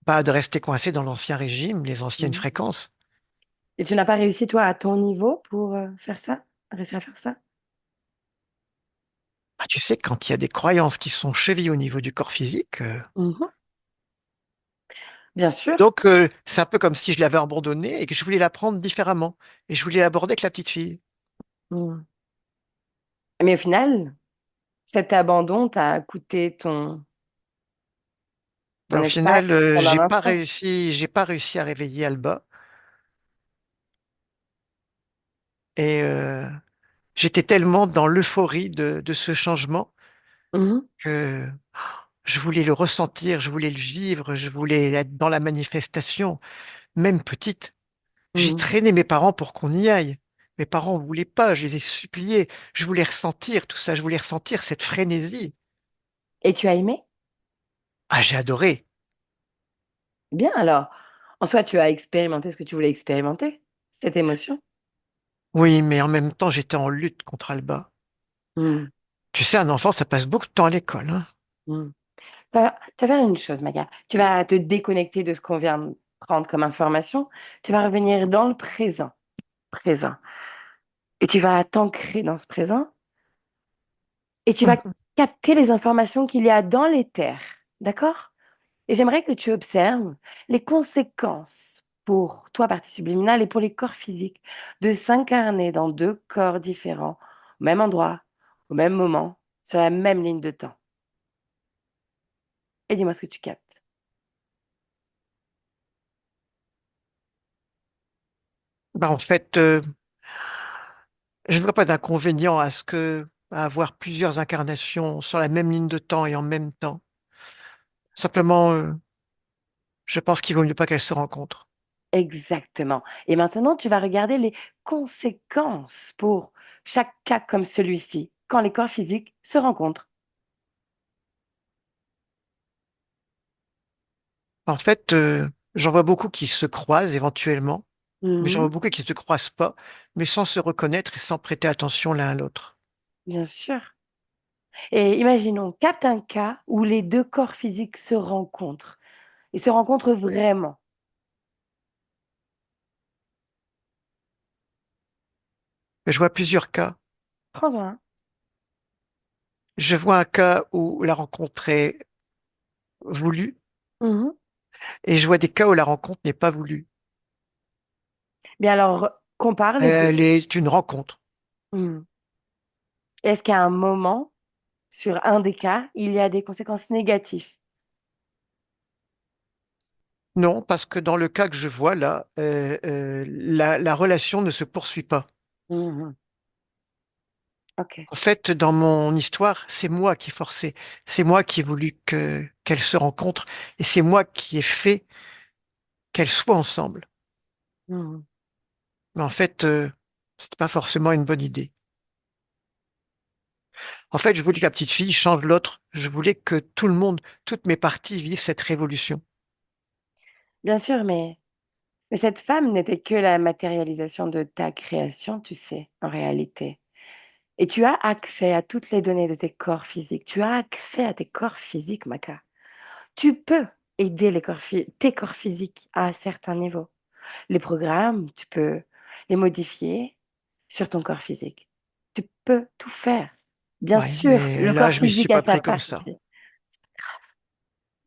Pas de rester coincé dans l'ancien régime, les anciennes Mhm. fréquences. Et tu n'as pas réussi, toi, à ton niveau pour faire ça? Réussir à faire ça? Bah, tu sais, quand il y a des croyances qui sont chevillées au niveau du corps physique, Mhm. Bien sûr. Donc, c'est un peu comme si je l'avais abandonnée et que je voulais l'apprendre différemment. Et je voulais l'aborder avec la petite fille. Mm. Mais au final, cet abandon t'a coûté ton Ben, au espace final, pendant un instant. j'ai pas réussi à réveiller Alba. Et j'étais tellement dans l'euphorie de ce changement Mhm. que je voulais le ressentir, je voulais le vivre, je voulais être dans la manifestation, même petite. J'ai Mhm. traîné mes parents pour qu'on y aille. Mes parents ne voulaient pas, je les ai suppliés. Je voulais ressentir tout ça, je voulais ressentir cette frénésie. Et tu as aimé? Ah, j'ai adoré. Bien alors. En soi, tu as expérimenté ce que tu voulais expérimenter, cette émotion. Oui, mais en même temps, j'étais en lutte contre Alba. Mm. Tu sais, un enfant, ça passe beaucoup de temps à l'école, hein. Mm. Tu vas faire une chose, Maga. Tu vas te déconnecter de ce qu'on vient de prendre comme information. Tu vas revenir dans le présent. Présent. Et tu vas t'ancrer dans ce présent. Et tu vas Mhm. capter les informations qu'il y a dans les terres. D'accord? Et j'aimerais que tu observes les conséquences pour toi, partie subliminale, et pour les corps physiques, de s'incarner dans deux corps différents, au même endroit, au même moment, sur la même ligne de temps. Et dis-moi ce que tu captes. Bah, en fait, je ne vois pas d'inconvénient à avoir plusieurs incarnations sur la même ligne de temps et en même temps. Simplement, je pense qu'il vaut mieux pas qu'elles se rencontrent. Exactement. Et maintenant, tu vas regarder les conséquences pour chaque cas comme celui-ci, quand les corps physiques se rencontrent. En fait, j'en vois beaucoup qui se croisent éventuellement, mais j'en vois Mhm, beaucoup qui ne se croisent pas, mais sans se reconnaître et sans prêter attention l'un à l'autre. bien sûr. Et imaginons, capte un cas où les deux corps physiques se rencontrent. Ils se rencontrent vraiment. Mais je vois plusieurs cas. Prends-en un. Je vois un cas où la rencontre est voulue Mhm. et je vois des cas où la rencontre n'est pas voulue. Bien alors, compare les deux. Elle est une rencontre. Mhm. Est-ce qu'à un moment, sur un des cas, il y a des conséquences négatives? Non, parce que dans le cas que je vois là, la relation ne se poursuit pas. Mhm. Ok. En fait, dans mon histoire, c'est moi qui ai forcé, c'est moi qui ai voulu qu'elles se rencontrent et c'est moi qui ai fait qu'elles soient ensemble. Mhm. Mais en fait, c'était pas forcément une bonne idée. En fait, je voulais que la petite fille change l'autre. Je voulais que tout le monde, toutes mes parties vivent cette révolution. Bien sûr, mais cette femme n'était que la matérialisation de ta création, tu sais, en réalité. Et tu as accès à toutes les données de tes corps physiques. Tu as accès à tes corps physiques, Maka. Tu peux aider tes corps physiques à un certain niveau. Les programmes, tu peux les modifier sur ton corps physique. Tu peux tout faire. Bien Ouais, sûr, mais le là, corps je m'y suis physique a pas sa pris comme part ça. aussi.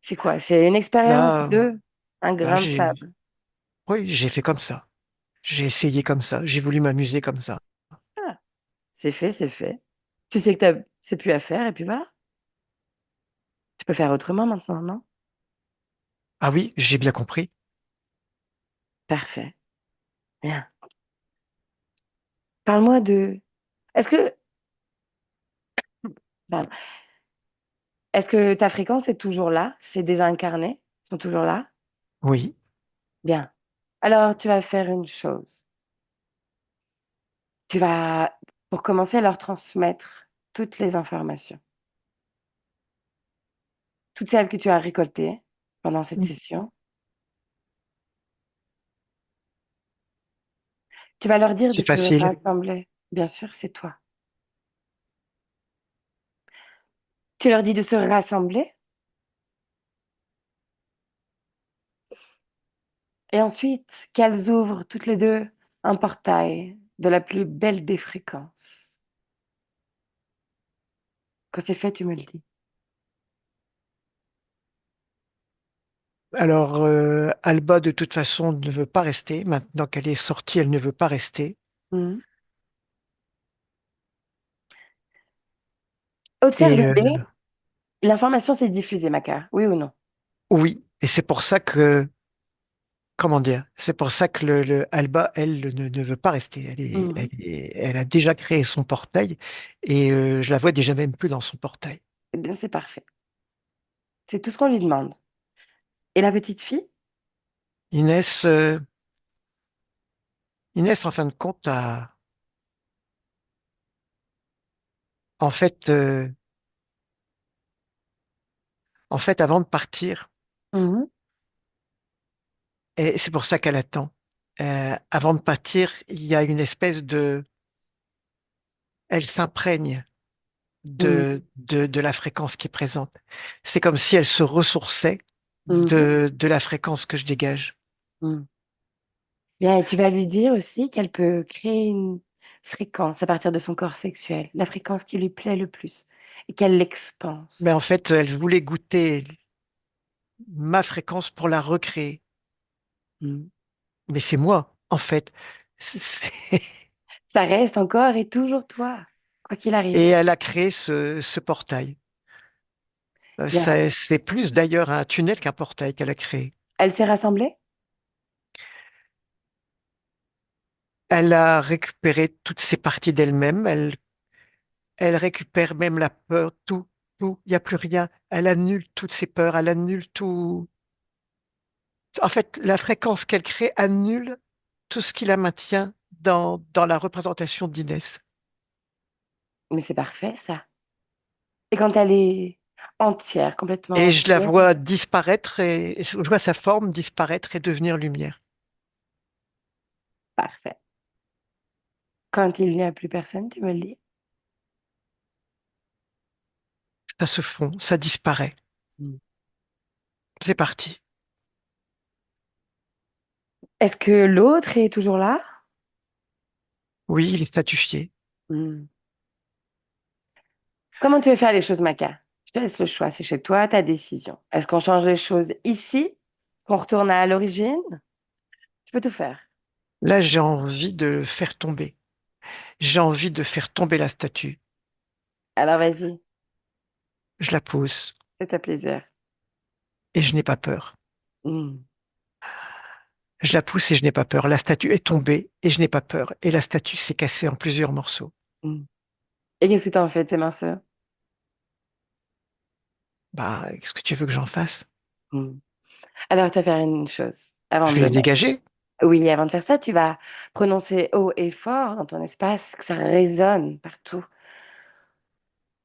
C'est quoi? C'est une expérience Là, de un là, grain de sable. oui, j'ai fait comme ça. J'ai essayé comme ça. J'ai voulu m'amuser comme ça. Ah, c'est fait, c'est fait. Tu sais que c'est plus à faire et puis voilà. Tu peux faire autrement maintenant, non? Ah oui, j'ai bien compris. Parfait. Bien. Parle-moi de. Est-ce que, pardon. Est-ce que ta fréquence est toujours là? C'est désincarné? Ils sont toujours là? Oui. Bien. Alors, tu vas faire une chose. Tu vas, pour commencer, leur transmettre toutes les informations, toutes celles que tu as récoltées pendant cette session. Tu vas leur dire de C'est se facile. rassembler. Bien sûr, c'est toi. Tu leur dis de se rassembler et ensuite qu'elles ouvrent toutes les deux un portail de la plus belle des fréquences. Quand c'est fait, tu me le dis. Alors, Alba, de toute façon, ne veut pas rester. Maintenant qu'elle est sortie, elle ne veut pas rester. Mhm. Et Observe-les. L'information s'est diffusée, Maca. Oui ou non? oui, et c'est pour ça que, comment dire, c'est pour ça que Alba, elle, ne veut pas rester. Mhm. Elle a déjà créé son portail et je la vois déjà même plus dans son portail. Eh bien, c'est parfait. C'est tout ce qu'on lui demande. Et la petite fille? Inès, Inès, en fin de compte, en fait, euh, avant de partir, Mhm. et c'est pour ça qu'elle attend. Avant de partir, il y a une espèce elle s'imprègne Mhm. de la fréquence qui est présente. C'est comme si elle se ressourçait Mhm. de la fréquence que je dégage. Mhm. Bien, et tu vas lui dire aussi qu'elle peut créer une fréquence à partir de son corps sexuel, la fréquence qui lui plaît le plus, et qu'elle Mais en l'expanse. fait, elle voulait goûter ma fréquence pour la recréer. Mhm. Mais c'est moi, en fait. C'est- Ça reste encore et toujours toi, quoi qu'il arrive. Et elle a créé ce portail. Bien. C'est plus d'ailleurs un tunnel qu'un portail qu'elle a créé. Elle s'est rassemblée? Elle a récupéré toutes ces parties d'elle-même. Elle récupère même la peur, tout, tout. Il n'y a plus rien. Elle annule toutes ses peurs. Elle annule tout. En fait, la fréquence qu'elle crée annule tout ce qui la maintient dans la représentation d'Inès. Mais c'est parfait, ça. Et quand elle est entière, complètement Et je la entière, vois disparaître et je vois sa forme disparaître et devenir lumière. parfait. Quand il n'y a plus personne, tu me le dis. Ça se fond, ça disparaît. Mm. C'est parti. Est-ce que l'autre est toujours là? Oui, il est statifié. Mm. Comment tu veux faire les choses, Maca? Je te laisse le choix, c'est chez toi, ta décision. Est-ce qu'on change les choses ici? Qu'on retourne à l'origine? Tu peux tout faire. Là, j'ai envie de le faire tomber. J'ai envie de faire tomber la statue. Alors vas-y, Je la pose fais-toi plaisir. et je n'ai pas peur. Mm. Je la pousse et je n'ai pas peur. La statue est tombée et je n'ai pas peur. Et la statue s'est cassée en plusieurs morceaux. Mm. Et qu'est-ce que tu en fais de tes morceaux? Bah, qu'est-ce que tu veux que j'en fasse? Mm. Alors, tu vas faire une chose avant Je de vais le les mettre. dégager. Oui, avant de faire ça, tu vas prononcer haut et fort dans ton espace, que ça résonne partout,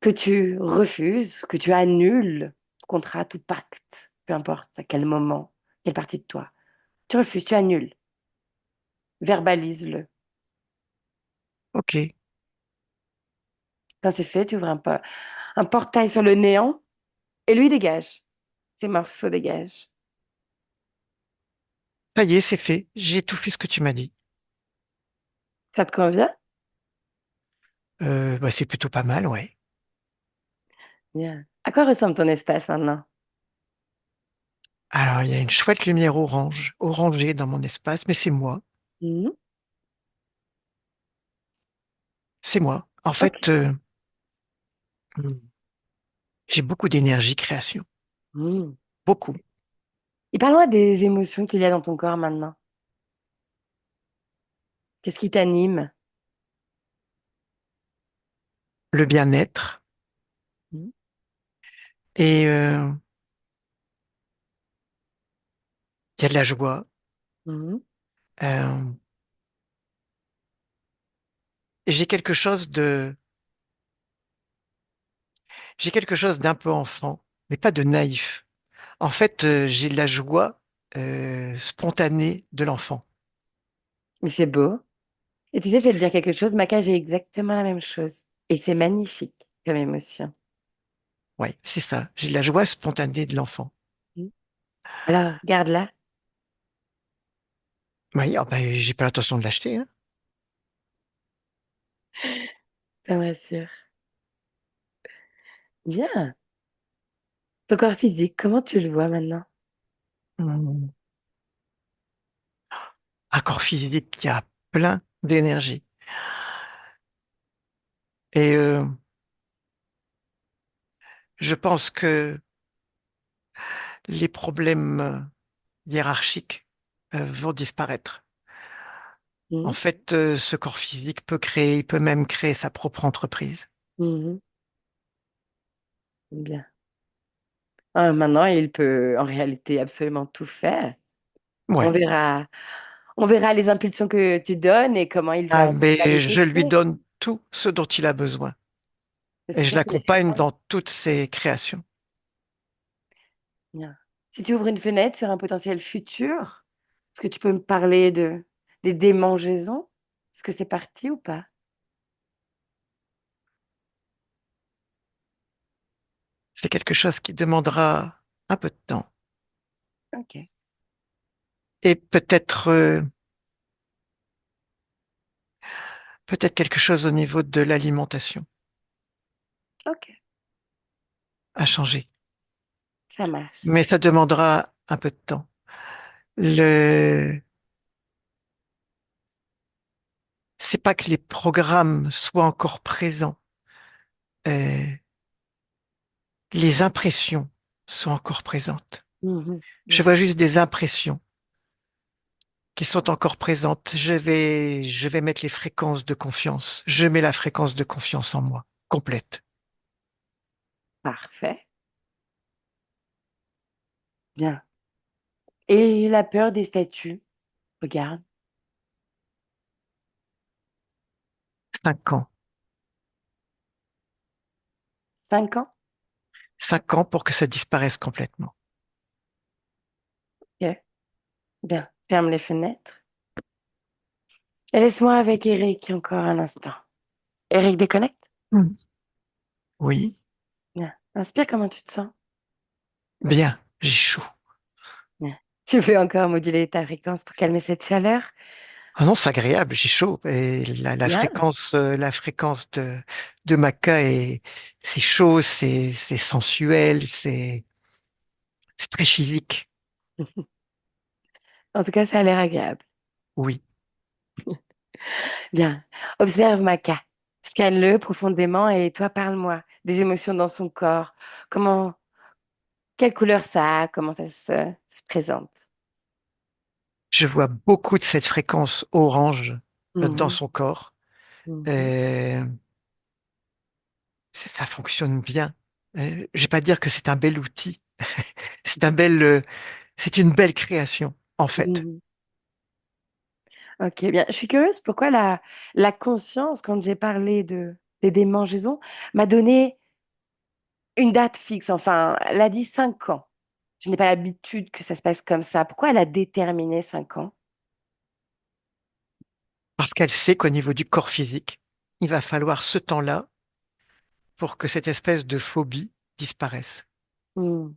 que tu refuses, que tu annules tout contrat, tout pacte, peu importe à quel moment, quelle partie de toi. Tu refuses, tu annules, verbalise-le. Ok. Quand c'est fait, tu ouvres un portail sur le néant et lui dégage. Ces morceaux dégagent. Ça y est, c'est fait. J'ai tout fait ce que tu m'as dit. Ça te convient? Bah, c'est plutôt pas mal, ouais. Bien. À quoi ressemble ton espace maintenant? Alors, il y a une chouette lumière orangée dans mon espace, mais c'est moi. Mhm. C'est moi. En Ok. fait, j'ai beaucoup d'énergie création. Mhm. Beaucoup. Et parle-moi des émotions qu'il y a dans ton corps maintenant. Qu'est-ce qui t'anime? Le bien-être Mhm. et il y a de la joie. Mhm. Euh, j'ai quelque chose j'ai quelque chose d'un peu enfant, mais pas de naïf. En fait, j'ai de la joie spontanée de l'enfant. Mais c'est beau. Et tu sais, je vais te dire quelque chose, Maca, j'ai exactement la même chose. Et c'est magnifique comme émotion. Ouais, c'est ça. J'ai de la joie spontanée de l'enfant. Mhm. Alors, garde-la, Oui, ah ben, j'ai pas l'intention de l'acheter, hein. ça me rassure. Bien. Ton corps physique, comment tu le vois maintenant? Hmm. Un corps physique qui a plein d'énergie. Et je pense que les problèmes hiérarchiques vont disparaître. En Mhm, fait, ce corps physique peut créer, il peut même créer sa propre entreprise. mhm, bien. Ah, maintenant, il peut en réalité absolument tout faire. On Ouais. verra, on verra les impulsions que tu donnes et comment il Ah, va mais les je lui tester. donne tout ce dont il a besoin. Et C'est je ça qui est l'accompagne excitant. dans toutes ses créations. Bien. Si tu ouvres une fenêtre sur un potentiel futur, est-ce que tu peux me parler des démangeaisons? Est-ce que c'est parti ou pas? C'est quelque chose qui demandera un peu de temps. Ok, Et peut-être quelque chose au niveau de l'alimentation ok, à changer. ça marche. Mais ça demandera un peu de temps. Le, c'est pas que les programmes soient encore présents. euh, les impressions sont encore présentes. Mhm, bien Je vois sûr. juste des impressions qui sont encore présentes. Je vais mettre les fréquences de confiance. Je mets la fréquence de confiance en moi, complète. Parfait. Bien. Et la peur des statues? Regarde, 5 ans. 5 ans? 5 ans pour que ça disparaisse complètement. Ok, bien. Ferme les fenêtres. Et laisse-moi avec Eric encore un instant. Eric, déconnecte. Mm. Oui, Bien. Inspire, comment tu te sens? bien, j'ai chaud. Bien. Tu veux encore moduler ta fréquence pour calmer cette chaleur? Ah non, c'est agréable, j'ai chaud. Et Bien. la fréquence de Maca c'est chaud, c'est sensuel, c'est très physique. En tout cas, ça a l'air agréable. Oui. Bien. Observe Maca. Scanne-le profondément et toi, parle-moi des émotions dans son corps. Comment, quelle couleur ça a? Comment ça se présente? Je vois beaucoup de cette fréquence orange dans Mhm, son corps. mhm, Euh, ça fonctionne bien. Je vais pas dire que c'est un bel outil. C'est c'est une belle création, en fait. mhm. Ok, bien. Je suis curieuse pourquoi la conscience, quand j'ai parlé des démangeaisons, m'a donné une date fixe. Enfin, elle a dit 5 ans. Je n'ai pas l'habitude que ça se passe comme ça. Pourquoi elle a déterminé 5 ans? Parce qu'elle sait qu'au niveau du corps physique, il va falloir ce temps-là pour que cette espèce de phobie disparaisse. Hmm.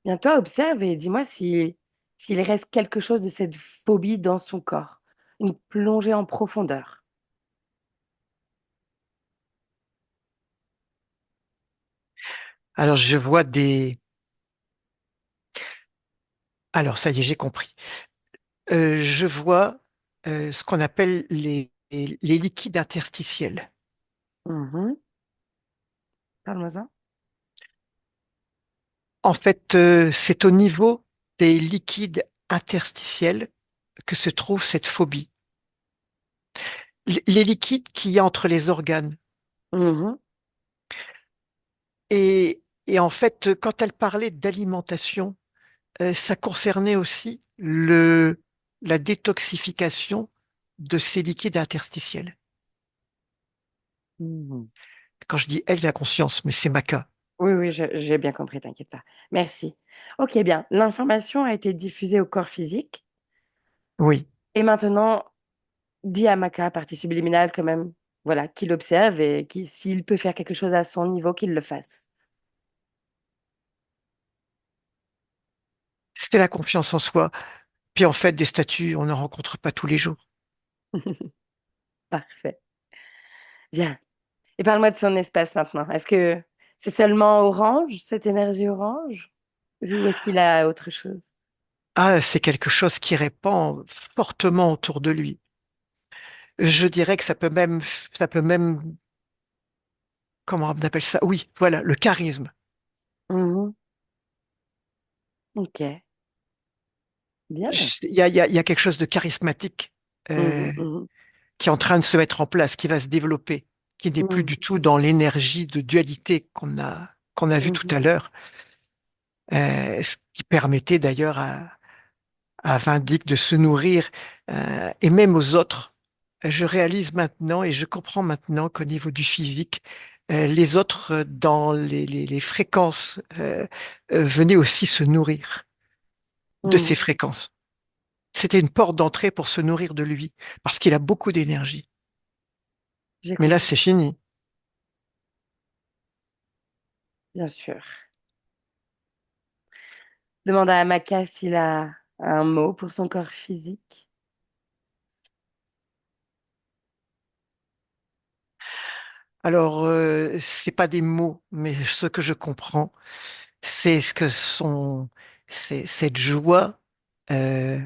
Bien, toi, observe et dis-moi s'il reste quelque chose de cette phobie dans son corps. Une plongée en profondeur. Alors je vois des... Alors ça y est, j'ai compris. Je vois ce qu'on appelle les liquides interstitiels. Mhm. Parle-moi-en. En fait, c'est au niveau des liquides interstitiels que se trouve cette phobie. Les liquides qu'il y a entre les organes. Mhm. Et en fait, quand elle parlait d'alimentation, ça concernait aussi la détoxification de ces liquides interstitiels. Mhm. Quand je dis elle, j'ai la conscience, mais c'est ma cas. Oui, oui, j'ai bien compris, t'inquiète pas. Merci. Ok, bien. L'information a été diffusée au corps physique. Oui. Et maintenant, dis à Maka, partie subliminale, quand même, voilà, qu'il observe et s'il peut faire quelque chose à son niveau, qu'il le fasse. C'était la confiance en soi. Puis en fait, des statues, on n'en rencontre pas tous les jours. Parfait. Bien. Et parle-moi de son espace maintenant. Est-ce que c'est seulement orange, cette énergie orange? Ou est-ce qu'il a autre chose? Ah, c'est quelque chose qui répand fortement autour de lui. Je dirais que ça peut même, comment on appelle ça? Oui, voilà, le charisme. Mhm. Ok, bien. Il y a quelque chose de charismatique Mhm, euh, mhm, qui est en train de se mettre en place, qui va se développer, qui n'est plus mhm, du tout dans l'énergie de dualité qu'on a vu tout mhm, à l'heure, ce qui permettait d'ailleurs à Vindic de se nourrir et même aux autres. Je réalise maintenant et je comprends maintenant qu'au niveau du physique, les autres dans les fréquences venaient aussi se nourrir de ces mhm. fréquences. C'était une porte d'entrée pour se nourrir de lui, parce qu'il a beaucoup d'énergie. J'ai Mais là, compris, c'est fini. bien sûr. Demande à Amaka s'il a un mot pour son corps physique. Alors, c'est pas des mots, mais ce que je comprends, c'est ce que c'est euh,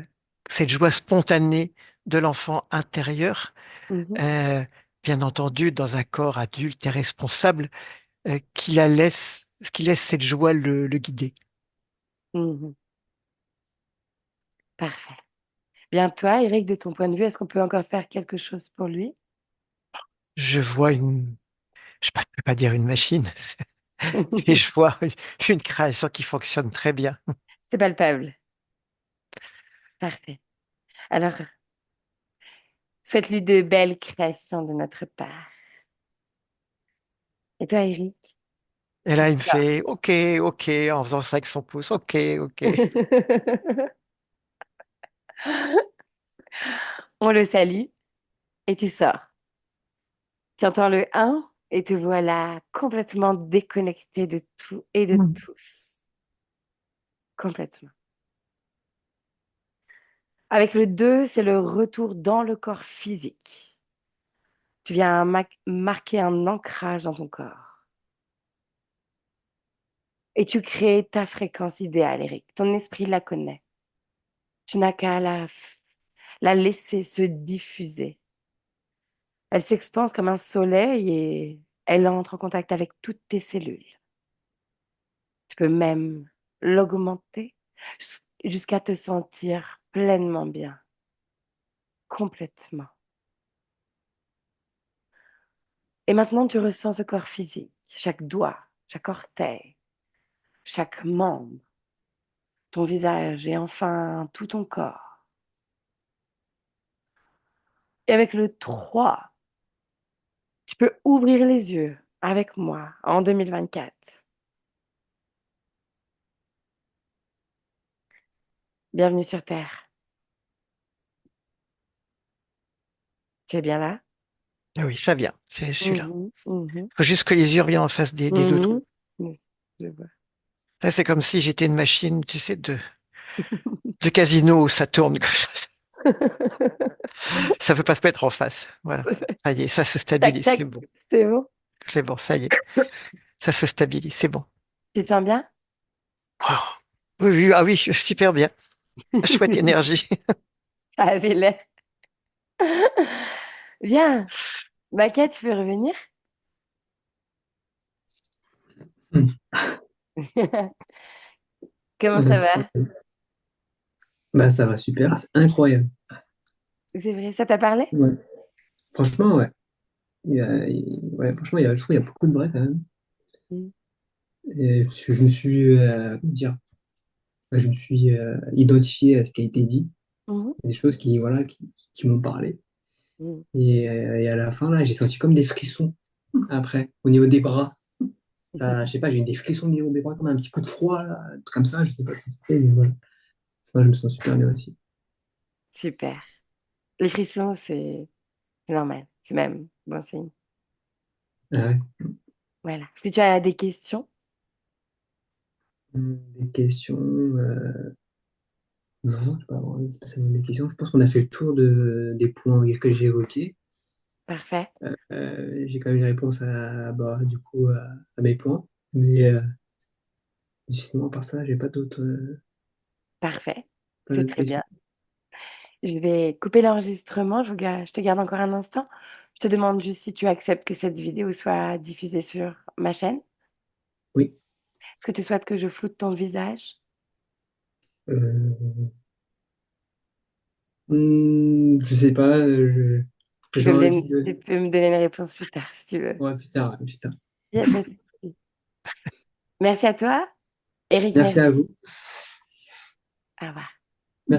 cette joie spontanée de l'enfant intérieur, Mhm, euh, bien entendu, dans un corps adulte et responsable, qui laisse cette joie le guider. mhm. Parfait. Bien, toi, Eric, de ton point de vue, est-ce qu'on peut encore faire quelque chose pour lui? Je vois je peux pas dire une machine, mais je vois une création qui fonctionne très bien. C'est palpable. Parfait. Alors, souhaite-lui de belles créations de notre part. Et toi, Eric, Et tu là, il me sors. fait OK, OK, en faisant ça avec son pouce. OK, OK. On le salue et tu sors. Tu entends le un et te voilà complètement déconnecté de tout et de Mm. tous. Complètement. Avec le 2, c'est le retour dans le corps physique. Tu viens marquer un ancrage dans ton corps. Et tu crées ta fréquence idéale, Eric. Ton esprit la connaît. Tu n'as qu'à la laisser se diffuser. Elle s'expanse comme un soleil et elle entre en contact avec toutes tes cellules. Tu peux même l'augmenter jusqu'à te sentir pleinement bien, complètement. Et maintenant, tu ressens ce corps physique, chaque doigt, chaque orteil, chaque membre, ton visage et enfin tout ton corps. Et avec le 3, tu peux ouvrir les yeux avec moi en 2024. Bienvenue sur Terre. Tu es bien là? Ah oui, ça vient. Je suis là. Mhm, mhm, Faut juste que les yeux reviennent en face des deux trous. mhm. Oui, je vois. Là, c'est comme si j'étais une machine, tu sais, de casino où ça tourne comme ça. Ça veut pas se mettre en face. Voilà. Ça y est, ça se Tac, stabilise. C'est tac, bon. c'est bon. C'est bon, ça y est. Ça se stabilise. C'est bon. Tu te sens bien? Wow. Oui, oui, ah oui, super bien. Chouette énergie. Ça avait l'air. Bien. Maquette, tu peux revenir? Comment ça va? Bah, ça va super, c'est incroyable. C'est vrai, ça t'a parlé? Ouais. Franchement, ouais. Ouais, franchement, je trouve qu'il y a beaucoup de vrai quand même. Mhm, Et je me suis, comment dire, je me suis identifié à ce qui a été dit, mhm, des choses qui, voilà, qui m'ont parlé. mhm. Et à la fin, là, j'ai senti comme des frissons après, au niveau des bras. Ça, je sais pas, j'ai eu des frissons au niveau des bras, comme un petit coup de froid, là, un truc comme ça, je sais pas ce que c'était, mais voilà. Ça, je me sens super bien aussi. Super. Les frissons, c'est normal. C'est même bon signe. Ah ouais. Voilà. Est-ce que tu as des questions? Des questions. Non, je pas vraiment spécialement des questions. Je pense qu'on a fait le tour des points que j'ai évoqués. Parfait. J'ai quand même une réponse à, bah, du coup, à mes points. Mais Justement, par ça, j'ai pas Parfait, pas c'est d'autres très questions. bien. Je vais couper l'enregistrement. Je te garde encore un instant. Je te demande juste si tu acceptes que cette vidéo soit diffusée sur ma chaîne. Oui. Est-ce que tu souhaites que je floute ton visage? Euh, je sais pas. Tu J'ai peux me envie donner, de. tu peux me donner une réponse plus tard si tu veux. Ouais, putain, putain. Il y a pas de souci. Merci à toi. Eric, Merci merci. à vous. Au revoir.